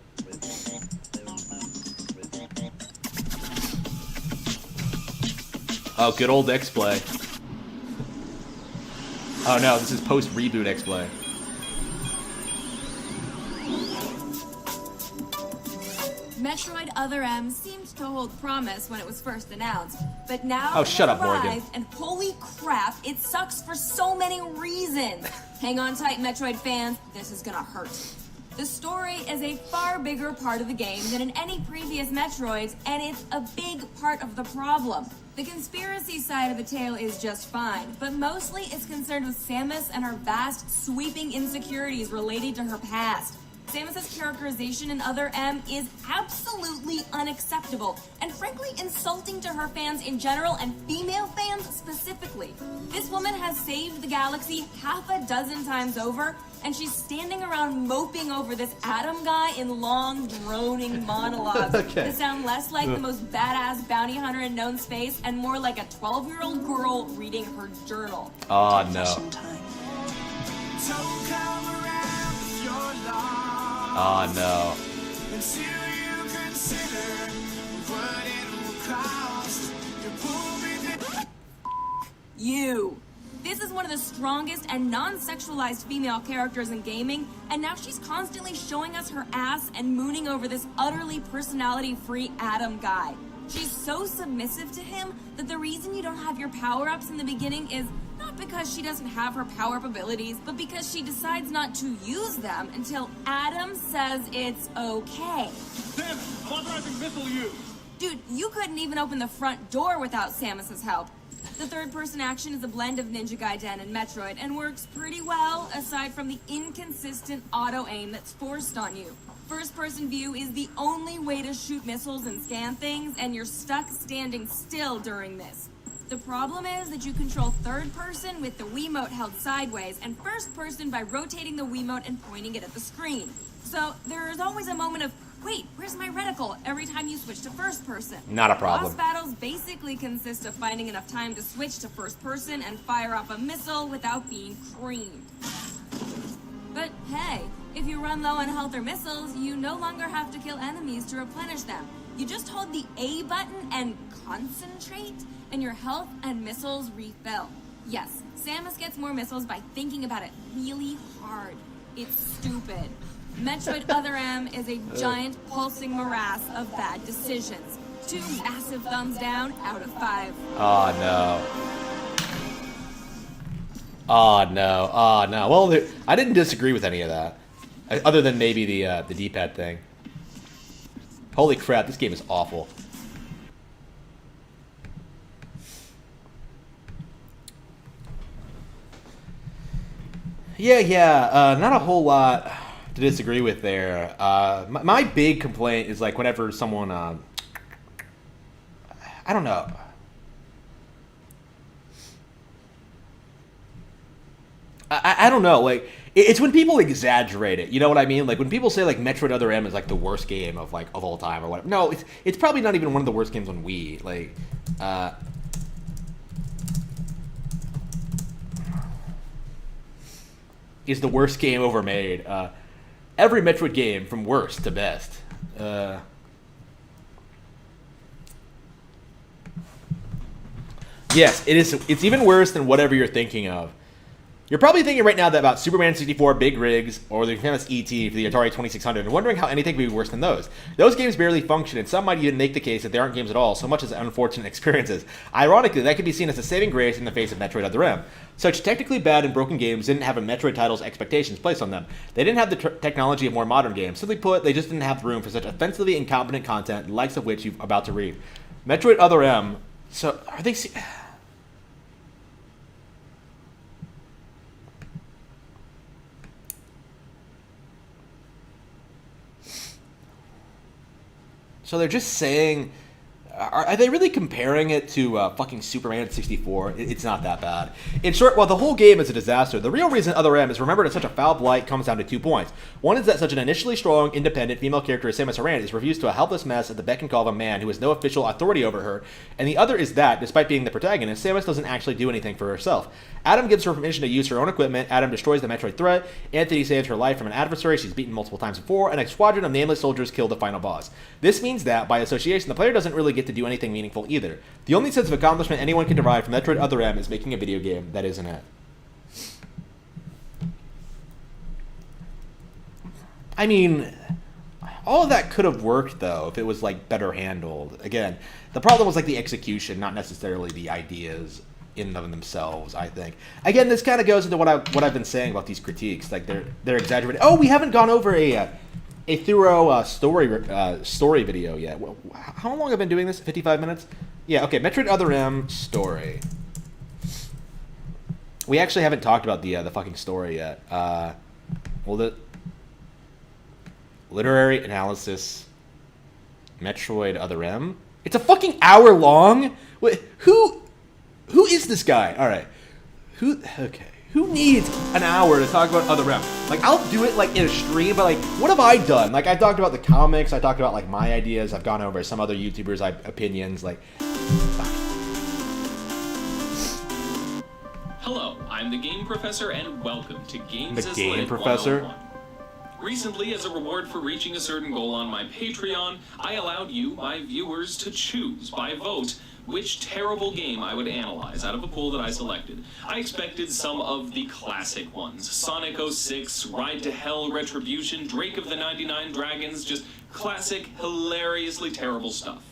Oh, good old X-Play. Oh no, this is post-reboot X-Play. Metroid Other M seemed to hold promise when it was first announced, but now Oh, shut it has up, Morgan. arrived, and holy crap, it sucks for so many reasons. Hang on tight, Metroid fans, this is gonna hurt. The story is a far bigger part of the game than in any previous Metroids, and it's a big part of the problem. The conspiracy side of the tale is just fine, but mostly it's concerned with Samus and her vast, sweeping insecurities related to her past. Samus's characterization in Other M is absolutely unacceptable, and frankly insulting to her fans in general and female fans specifically. This woman has saved the galaxy half a dozen times over, and she's standing around moping over this Adam guy in long, droning monologues that sound less like the most badass bounty hunter in known space and more like a 12-year-old girl reading her journal. Oh no. Oh no. You. This is one of the strongest and non-sexualized female characters in gaming, and now she's constantly showing us her ass and mooning over this utterly personality-free Adam guy. She's so submissive to him that the reason you don't have your power-ups in the beginning is not because she doesn't have her power-up abilities, but because she decides not to use them until Adam says it's okay. Samus, authorizing missile use. Dude, you couldn't even open the front door without Samus's help. The third-person action is a blend of Ninja Gaiden and Metroid and works pretty well, aside from the inconsistent auto-aim that's forced on you. First-person view is the only way to shoot missiles and scan things, and you're stuck standing still during this. The problem is that you control third-person with the Wiimote held sideways, and first-person by rotating the Wiimote and pointing it at the screen. So there is always a moment of, wait, where's my reticle, every time you switch to first person. Not a problem. Boss battles basically consist of finding enough time to switch to first person and fire off a missile without being creamed. But hey, if you run low on health or missiles, you no longer have to kill enemies to replenish them. You just hold the A button and concentrate, and your health and missiles refill. Yes, Samus gets more missiles by thinking about it really hard. It's stupid. Metroid Other M is a giant pulsing morass of bad decisions. 2 massive thumbs down out of 5. Oh no. Oh no. Oh no. Well, I didn't disagree with any of that, other than maybe the D-pad thing. Holy crap! This game is awful. Yeah. Not a whole lot to disagree with there. My big complaint is like whenever someone, I don't know. I don't know. Like it's when people exaggerate it. You know what I mean? Like when people say like Metroid Other M is like the worst game of all time or whatever. No, it's probably not even one of the worst games on Wii. Like. Is the worst game ever made. Every Metroid game, from worst to best. Yes, it is. It's even worse than whatever you're thinking of. You're probably thinking right now that about Superman 64, Big Rigs, or the famous E.T. for the Atari 2600, and wondering how anything could be worse than those. Those games barely function, and some might even make the case that they aren't games at all, so much as unfortunate experiences. Ironically, that could be seen as a saving grace in the face of Metroid Other M. Such technically bad and broken games didn't have a Metroid title's expectations placed on them. They didn't have the technology of more modern games. Simply put, they just didn't have room for such offensively incompetent content, the likes of which you're about to read. Metroid Other M. So, are they... So they're just saying, are they really comparing it to fucking Superman 64? It's not that bad. In short, while the whole game is a disaster, the real reason Other M is remembered as such a foul blight comes down to 2 points. One is that such an initially strong, independent female character as Samus Aran is reduced to a helpless mess at the beck and call of a man who has no official authority over her, and the other is that, despite being the protagonist, Samus doesn't actually do anything for herself. Adam gives her permission to use her own equipment, Adam destroys the Metroid threat, Anthony saves her life from an adversary she's beaten multiple times before, and a squadron of nameless soldiers kill the final boss. This means that, by association, the player doesn't really get to to do anything meaningful either. The only sense of accomplishment anyone can derive from Metroid Other M is making a video game that isn't it. I mean, all of that could have worked, though, if it was, like, better handled. Again, the problem was, like, the execution, not necessarily the ideas in themselves, I think. Again, this kind of goes into what I've been saying about these critiques. Like, they're exaggerated. Oh, we haven't gone over a thorough story video yet. How long have I been doing this? 55 minutes? Yeah, okay. Metroid Other M story. We actually haven't talked about the fucking story yet. Literary analysis. Metroid Other M. It's a fucking hour long. Wait, who is this guy? All right. Who needs an hour to talk about Other M? Like, I'll do it, like, in a stream, but, like, what have I done? Like, I talked about the comics, I talked about, like, my ideas, I've gone over some other YouTubers' opinions, like... Hello, I'm the Game Professor, and welcome to Games The as Game Lit Professor? 101. Recently, as a reward for reaching a certain goal on my Patreon, I allowed you, my viewers, to choose, by vote, which terrible game I would analyze out of a pool that I selected. I expected some of the classic ones. Sonic 06, Ride to Hell, Retribution, Drake of the 99 Dragons, just classic, hilariously terrible stuff.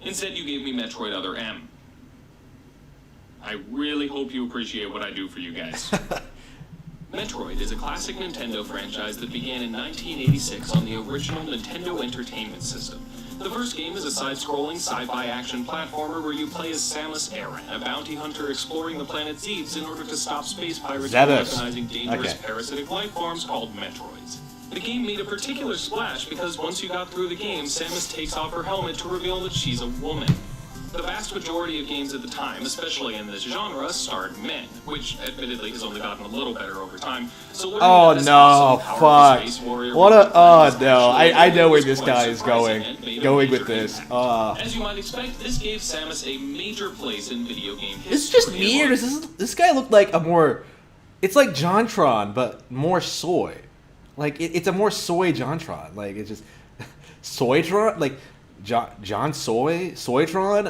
Instead, you gave me Metroid Other M. I really hope you appreciate what I do for you guys. Metroid is a classic Nintendo franchise that began in 1986 on the original Nintendo Entertainment System. The first game is a side-scrolling sci-fi action platformer where you play as Samus Aran, a bounty hunter exploring the planet Zebes in order to stop space pirates from weaponizing dangerous parasitic life forms called Metroids. The game made a particular splash because once you got through the game, Samus takes off her helmet to reveal that she's a woman. The vast majority of games at the time, especially in this genre, starred men, which admittedly has only gotten a little better over time. So oh no, fuck. What a, oh no, I know where this guy is going with this. As you might expect, this gave Samus a major place in video game history. It's just me, or does this guy look like a more, it's like JonTron, but more soy. Like, it's a more soy JonTron. Like, it's just, Soytron? Like, John Soytron?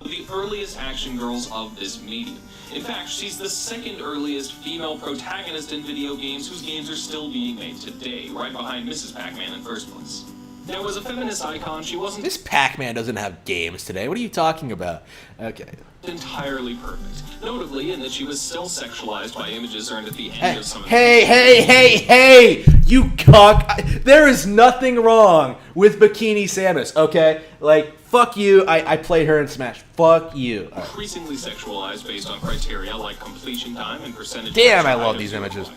The earliest action girls of this medium. In fact, she's the second earliest female protagonist in video games whose games are still being made today, right behind Mrs. Pac-Man in first place. Now, as a feminist icon, she wasn't... Miss Pac-Man doesn't have games today. What are you talking about? Okay. Entirely perfect. Notably in that she was still sexualized by images earned at the end of some... Hey! You cuck! There is nothing wrong with Bikini Samus, okay? Like, fuck you. I played her in Smash. Fuck you. Right. Increasingly sexualized based on criteria like completion time and percentage... Damn, I love these images.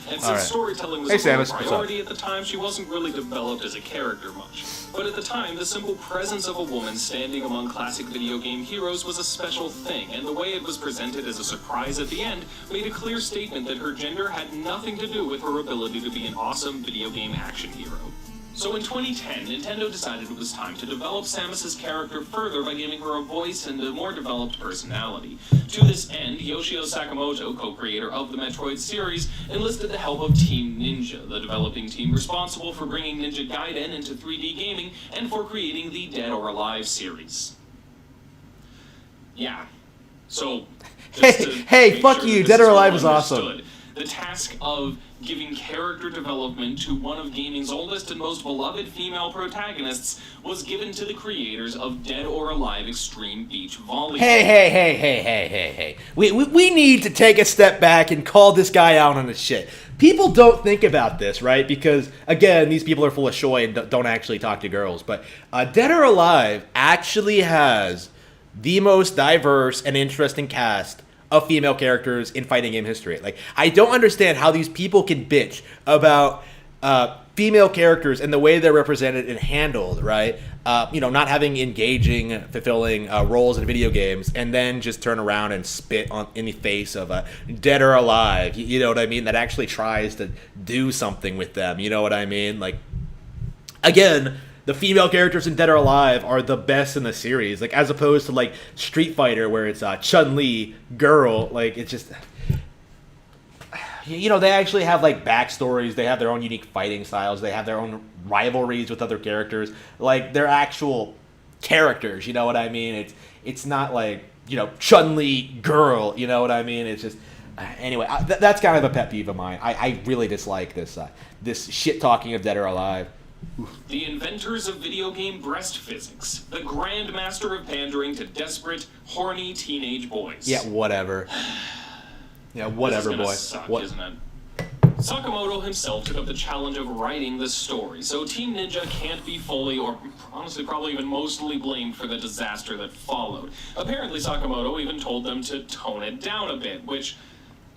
And since storytelling was a Samus, priority at the time, she wasn't really developed as a character much. But at the time, the simple presence of a woman standing among classic video game heroes was a special thing, and the way it was presented as a surprise at the end made a clear statement that her gender had nothing to do with her ability to be an awesome video game action hero. So in 2010, Nintendo decided it was time to develop Samus's character further by giving her a voice and a more developed personality. To this end, Yoshio Sakamoto, co-creator of the Metroid series, enlisted the help of Team Ninja, the developing team responsible for bringing Ninja Gaiden into 3D gaming and for creating the Dead or Alive series. Yeah. So, hey, fuck you, Dead or Alive is awesome. The task of giving character development to one of gaming's oldest and most beloved female protagonists was given to the creators of Dead or Alive Extreme Beach Volleyball. Hey. We need to take a step back and call this guy out on his shit. People don't think about this, right? Because, again, these people are full of shoy and don't actually talk to girls. But Dead or Alive actually has the most diverse and interesting cast of female characters in fighting game history. Like, I don't understand how these people can bitch about female characters and the way they're represented and handled, right? Not having engaging, fulfilling roles in video games, and then just turn around and spit in the face of Dead or Alive. You know what I mean? That actually tries to do something with them. You know what I mean? Like, again, the female characters in Dead or Alive are the best in the series, like, as opposed to, like, Street Fighter, where it's Chun-Li, girl. Like, it's just, they actually have, like, backstories. They have their own unique fighting styles. They have their own rivalries with other characters. Like, they're actual characters. You know what I mean? It's not like, you know, Chun-Li girl. You know what I mean? It's just anyway. That's kind of a pet peeve of mine. I really dislike this shit talking of Dead or Alive. The inventors of video game breast physics, the grandmaster of pandering to desperate, horny teenage boys. Yeah, whatever. Yeah, whatever, this is boy. Suck, What? isn't it? Sakamoto himself took up the challenge of writing the story, so Team Ninja can't be fully, or honestly probably even mostly blamed for the disaster that followed. Apparently Sakamoto even told them to tone it down a bit, which,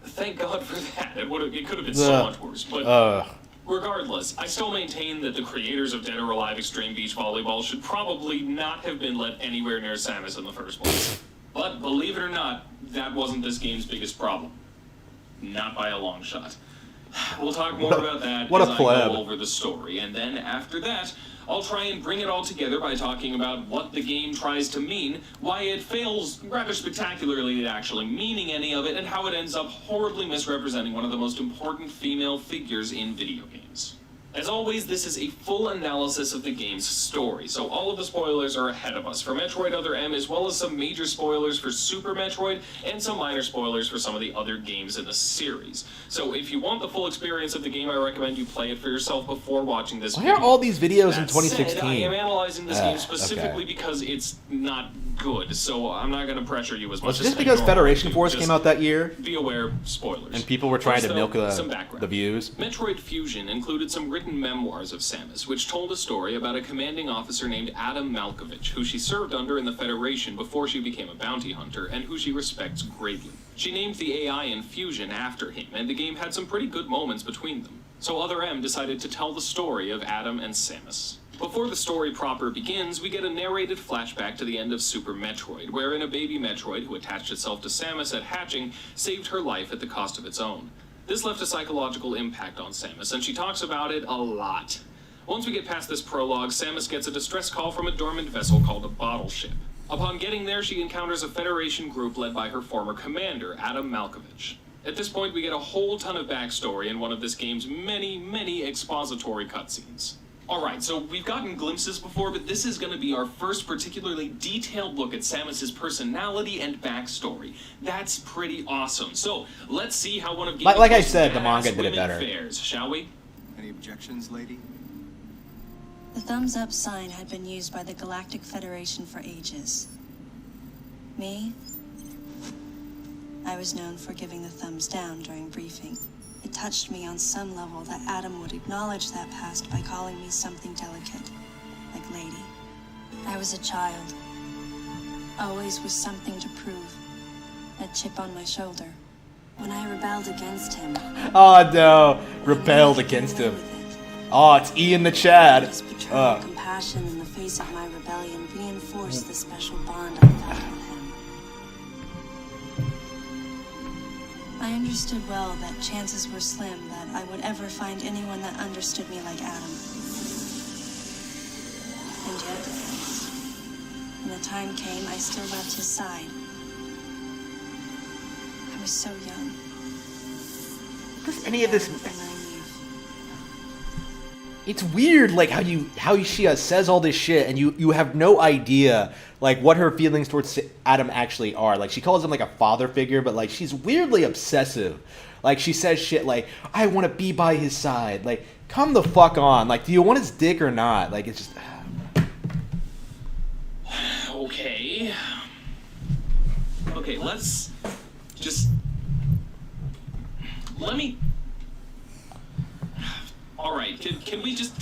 thank God for that. It could have been so much worse, but regardless, I still maintain that the creators of Dead or Alive Extreme Beach Volleyball should probably not have been let anywhere near Samus in the first place. But believe it or not, that wasn't this game's biggest problem. Not by a long shot. We'll talk more about that as I go over the story, and then after that, I'll try and bring it all together by talking about what the game tries to mean, why it fails rather spectacularly at actually meaning any of it, and how it ends up horribly misrepresenting one of the most important female figures in video games. As always, this is a full analysis of the game's story, so all of the spoilers are ahead of us for Metroid Other M, as well as some major spoilers for Super Metroid, and some minor spoilers for some of the other games in the series. So if you want the full experience of the game, I recommend you play it for yourself before watching this video. Why are all these videos in That 2016? said, I am analyzing this game specifically okay. because it's not good, so I'm not going to pressure you as much Was as it just I because normally Federation do. Force Just came out that year? Be aware, spoilers. And people were trying First, to though, milk some background. the views? Metroid Fusion included some written memoirs of Samus, which told a story about a commanding officer named Adam Malkovich, who she served under in the Federation before she became a bounty hunter, and who she respects greatly. She named the AI in Fusion after him, and the game had some pretty good moments between them. So Other M decided to tell the story of Adam and Samus. Before the story proper begins, we get a narrated flashback to the end of Super Metroid, wherein a baby Metroid who attached itself to Samus at hatching saved her life at the cost of its own. This left a psychological impact on Samus, and she talks about it a lot. Once we get past this prologue, Samus gets a distress call from a dormant vessel called a bottle ship. Upon getting there, she encounters a Federation group led by her former commander, Adam Malkovich. At this point, we get a whole ton of backstory in one of this game's many expository cutscenes. Alright, so we've gotten glimpses before, but this is going to be our first particularly detailed look at Samus's personality and backstory. That's pretty awesome. So, let's see how one of Game Like I Freak's said, the badass manga did it women better. fares, shall we? Any objections, lady? The thumbs up sign had been used by the Galactic Federation for ages. Me? I was known for giving the thumbs down during briefing. It touched me on some level that Adam would acknowledge that past by calling me something delicate, like lady. I was a child, always with something to prove, a chip on my shoulder. When I rebelled against him... Oh no, rebelled against him. Oh, it's E in the Chad. His paternal compassion in the face of my rebellion reinforced the special bond I felt with him. I understood well that chances were slim that I would ever find anyone that understood me like Adam. And yet, when the time came, I still left his side. I was so young. Does any of this... And naive. It's weird, like how she says all this shit, and you have no idea like what her feelings towards Adam actually are. Like she calls him like a father figure, but like she's weirdly obsessive. Like she says shit like, "I want to be by his side." Like, come the fuck on. Like, do you want his dick or not? Like, it's just. Okay, let's just. Let me. Alright, can we just...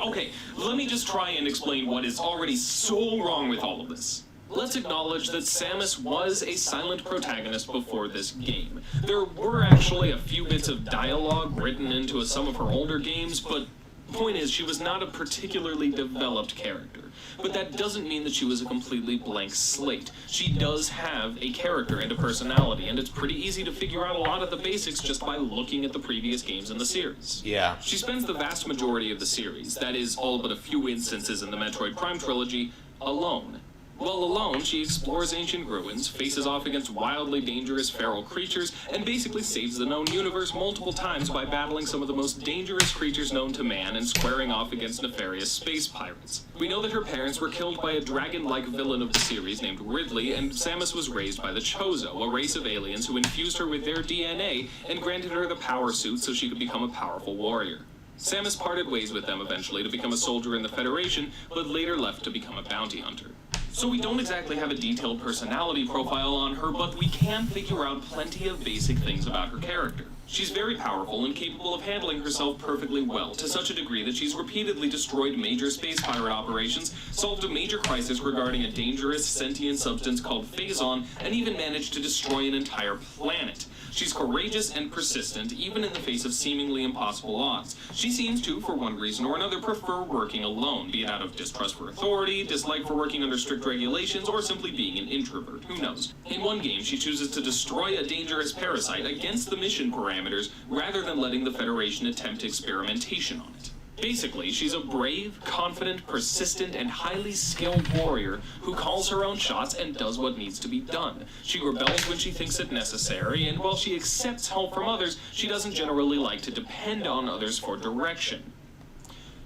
okay, let me just try and explain what is already so wrong with all of this. Let's acknowledge that Samus was a silent protagonist before this game. There were actually a few bits of dialogue written into some of her older games, but the point is, she was not a particularly developed character. But that doesn't mean that she was a completely blank slate. She does have a character and a personality, and it's pretty easy to figure out a lot of the basics just by looking at the previous games in the series. Yeah. She spends the vast majority of the series, that is, all but a few instances in the Metroid Prime trilogy, alone. While alone, she explores ancient ruins, faces off against wildly dangerous feral creatures, and basically saves the known universe multiple times by battling some of the most dangerous creatures known to man and squaring off against nefarious space pirates. We know that her parents were killed by a dragon-like villain of the series named Ridley, and Samus was raised by the Chozo, a race of aliens who infused her with their DNA and granted her the power suit so she could become a powerful warrior. Samus parted ways with them eventually to become a soldier in the Federation, but later left to become a bounty hunter. So we don't exactly have a detailed personality profile on her, but we can figure out plenty of basic things about her character. She's very powerful and capable of handling herself perfectly well, to such a degree that she's repeatedly destroyed major space pirate operations, solved a major crisis regarding a dangerous sentient substance called Phazon, and even managed to destroy an entire planet. She's courageous and persistent, even in the face of seemingly impossible odds. She seems to, for one reason or another, prefer working alone, be it out of distrust for authority, dislike for working under strict regulations, or simply being an introvert. Who knows? In one game, she chooses to destroy a dangerous parasite against the mission parameters, rather than letting the Federation attempt experimentation on it. Basically, she's a brave, confident, persistent, and highly skilled warrior who calls her own shots and does what needs to be done. She rebels when she thinks it necessary, and while she accepts help from others, she doesn't generally like to depend on others for direction.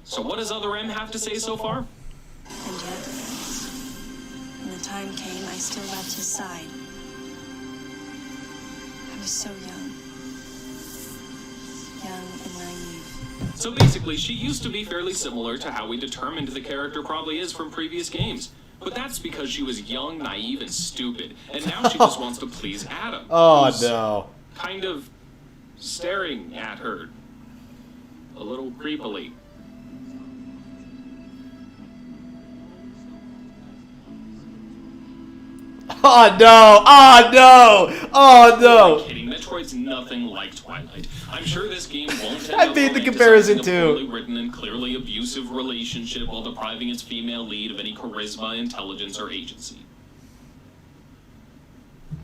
So what does Other M have to say so far? And yet, when the time came, I still left his side. I was so young. Young and naive. So basically, she used to be fairly similar to how we determined the character probably is from previous games. But that's because she was young, naive, and stupid. And now she just wants to please Adam. Oh, who's no. kind of staring at her. A little creepily. Oh, no. Oh, no. Oh, no. I'm kidding. Metroid's nothing like Twilight. I'm sure this game won't end I up made the comparison, romanticizing a too. poorly written and clearly abusive relationship while depriving its female lead of any charisma, intelligence, or agency.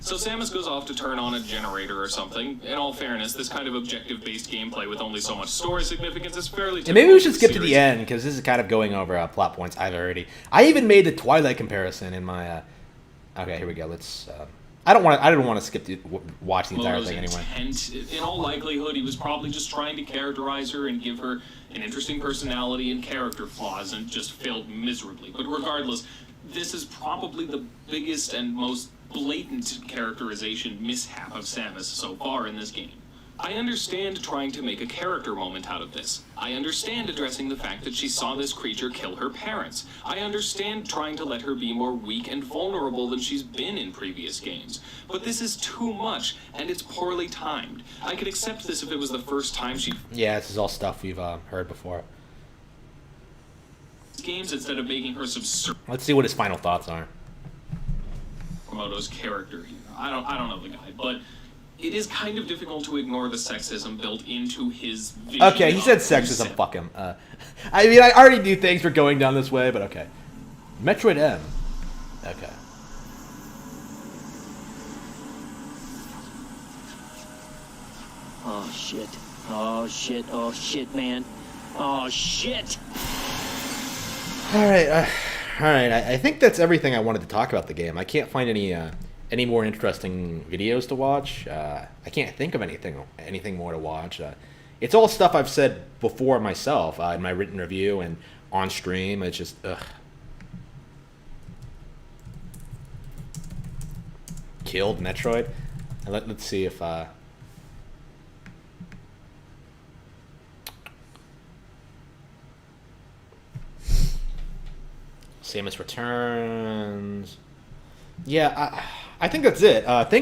So Samus goes off to turn on a generator or something. In all fairness, this kind of objective-based gameplay with only so much story significance is fairly typical. And maybe we should of the skip to the series. end, because this is kind of going over plot points I've already... I even made the Twilight comparison in my... Okay, here we go. Let's... I don't want to skip to watch the entire Moto's thing anyway. intent, in all likelihood, he was probably just trying to characterize her and give her an interesting personality and character flaws, and just failed miserably. But regardless, this is probably the biggest and most blatant characterization mishap of Samus so far in this game. I understand trying to make a character moment out of this. I understand addressing the fact that she saw this creature kill her parents. I understand trying to let her be more weak and vulnerable than she's been in previous games. But this is too much, and it's poorly timed. I could accept this if it was the first time she... Yeah, this is all stuff we've heard before. games instead of making her subservient. Let's see what his final thoughts are. Komodo's character here. I don't know the guy, but it is kind of difficult to ignore the sexism built into his vision. Okay, he said sexism. Fuck him. I mean, I already knew things were going down this way, but okay. Metroid M. Okay. Oh shit. Oh shit. Oh shit, man. Oh shit. All right. I think that's everything I wanted to talk about the game. I can't find any more interesting videos to watch. I can't think of anything more to watch. It's all stuff I've said before myself in my written review and on stream. It's just ugh. Killed Metroid. Let's see if Samus Returns. Yeah, I think that's it. Thank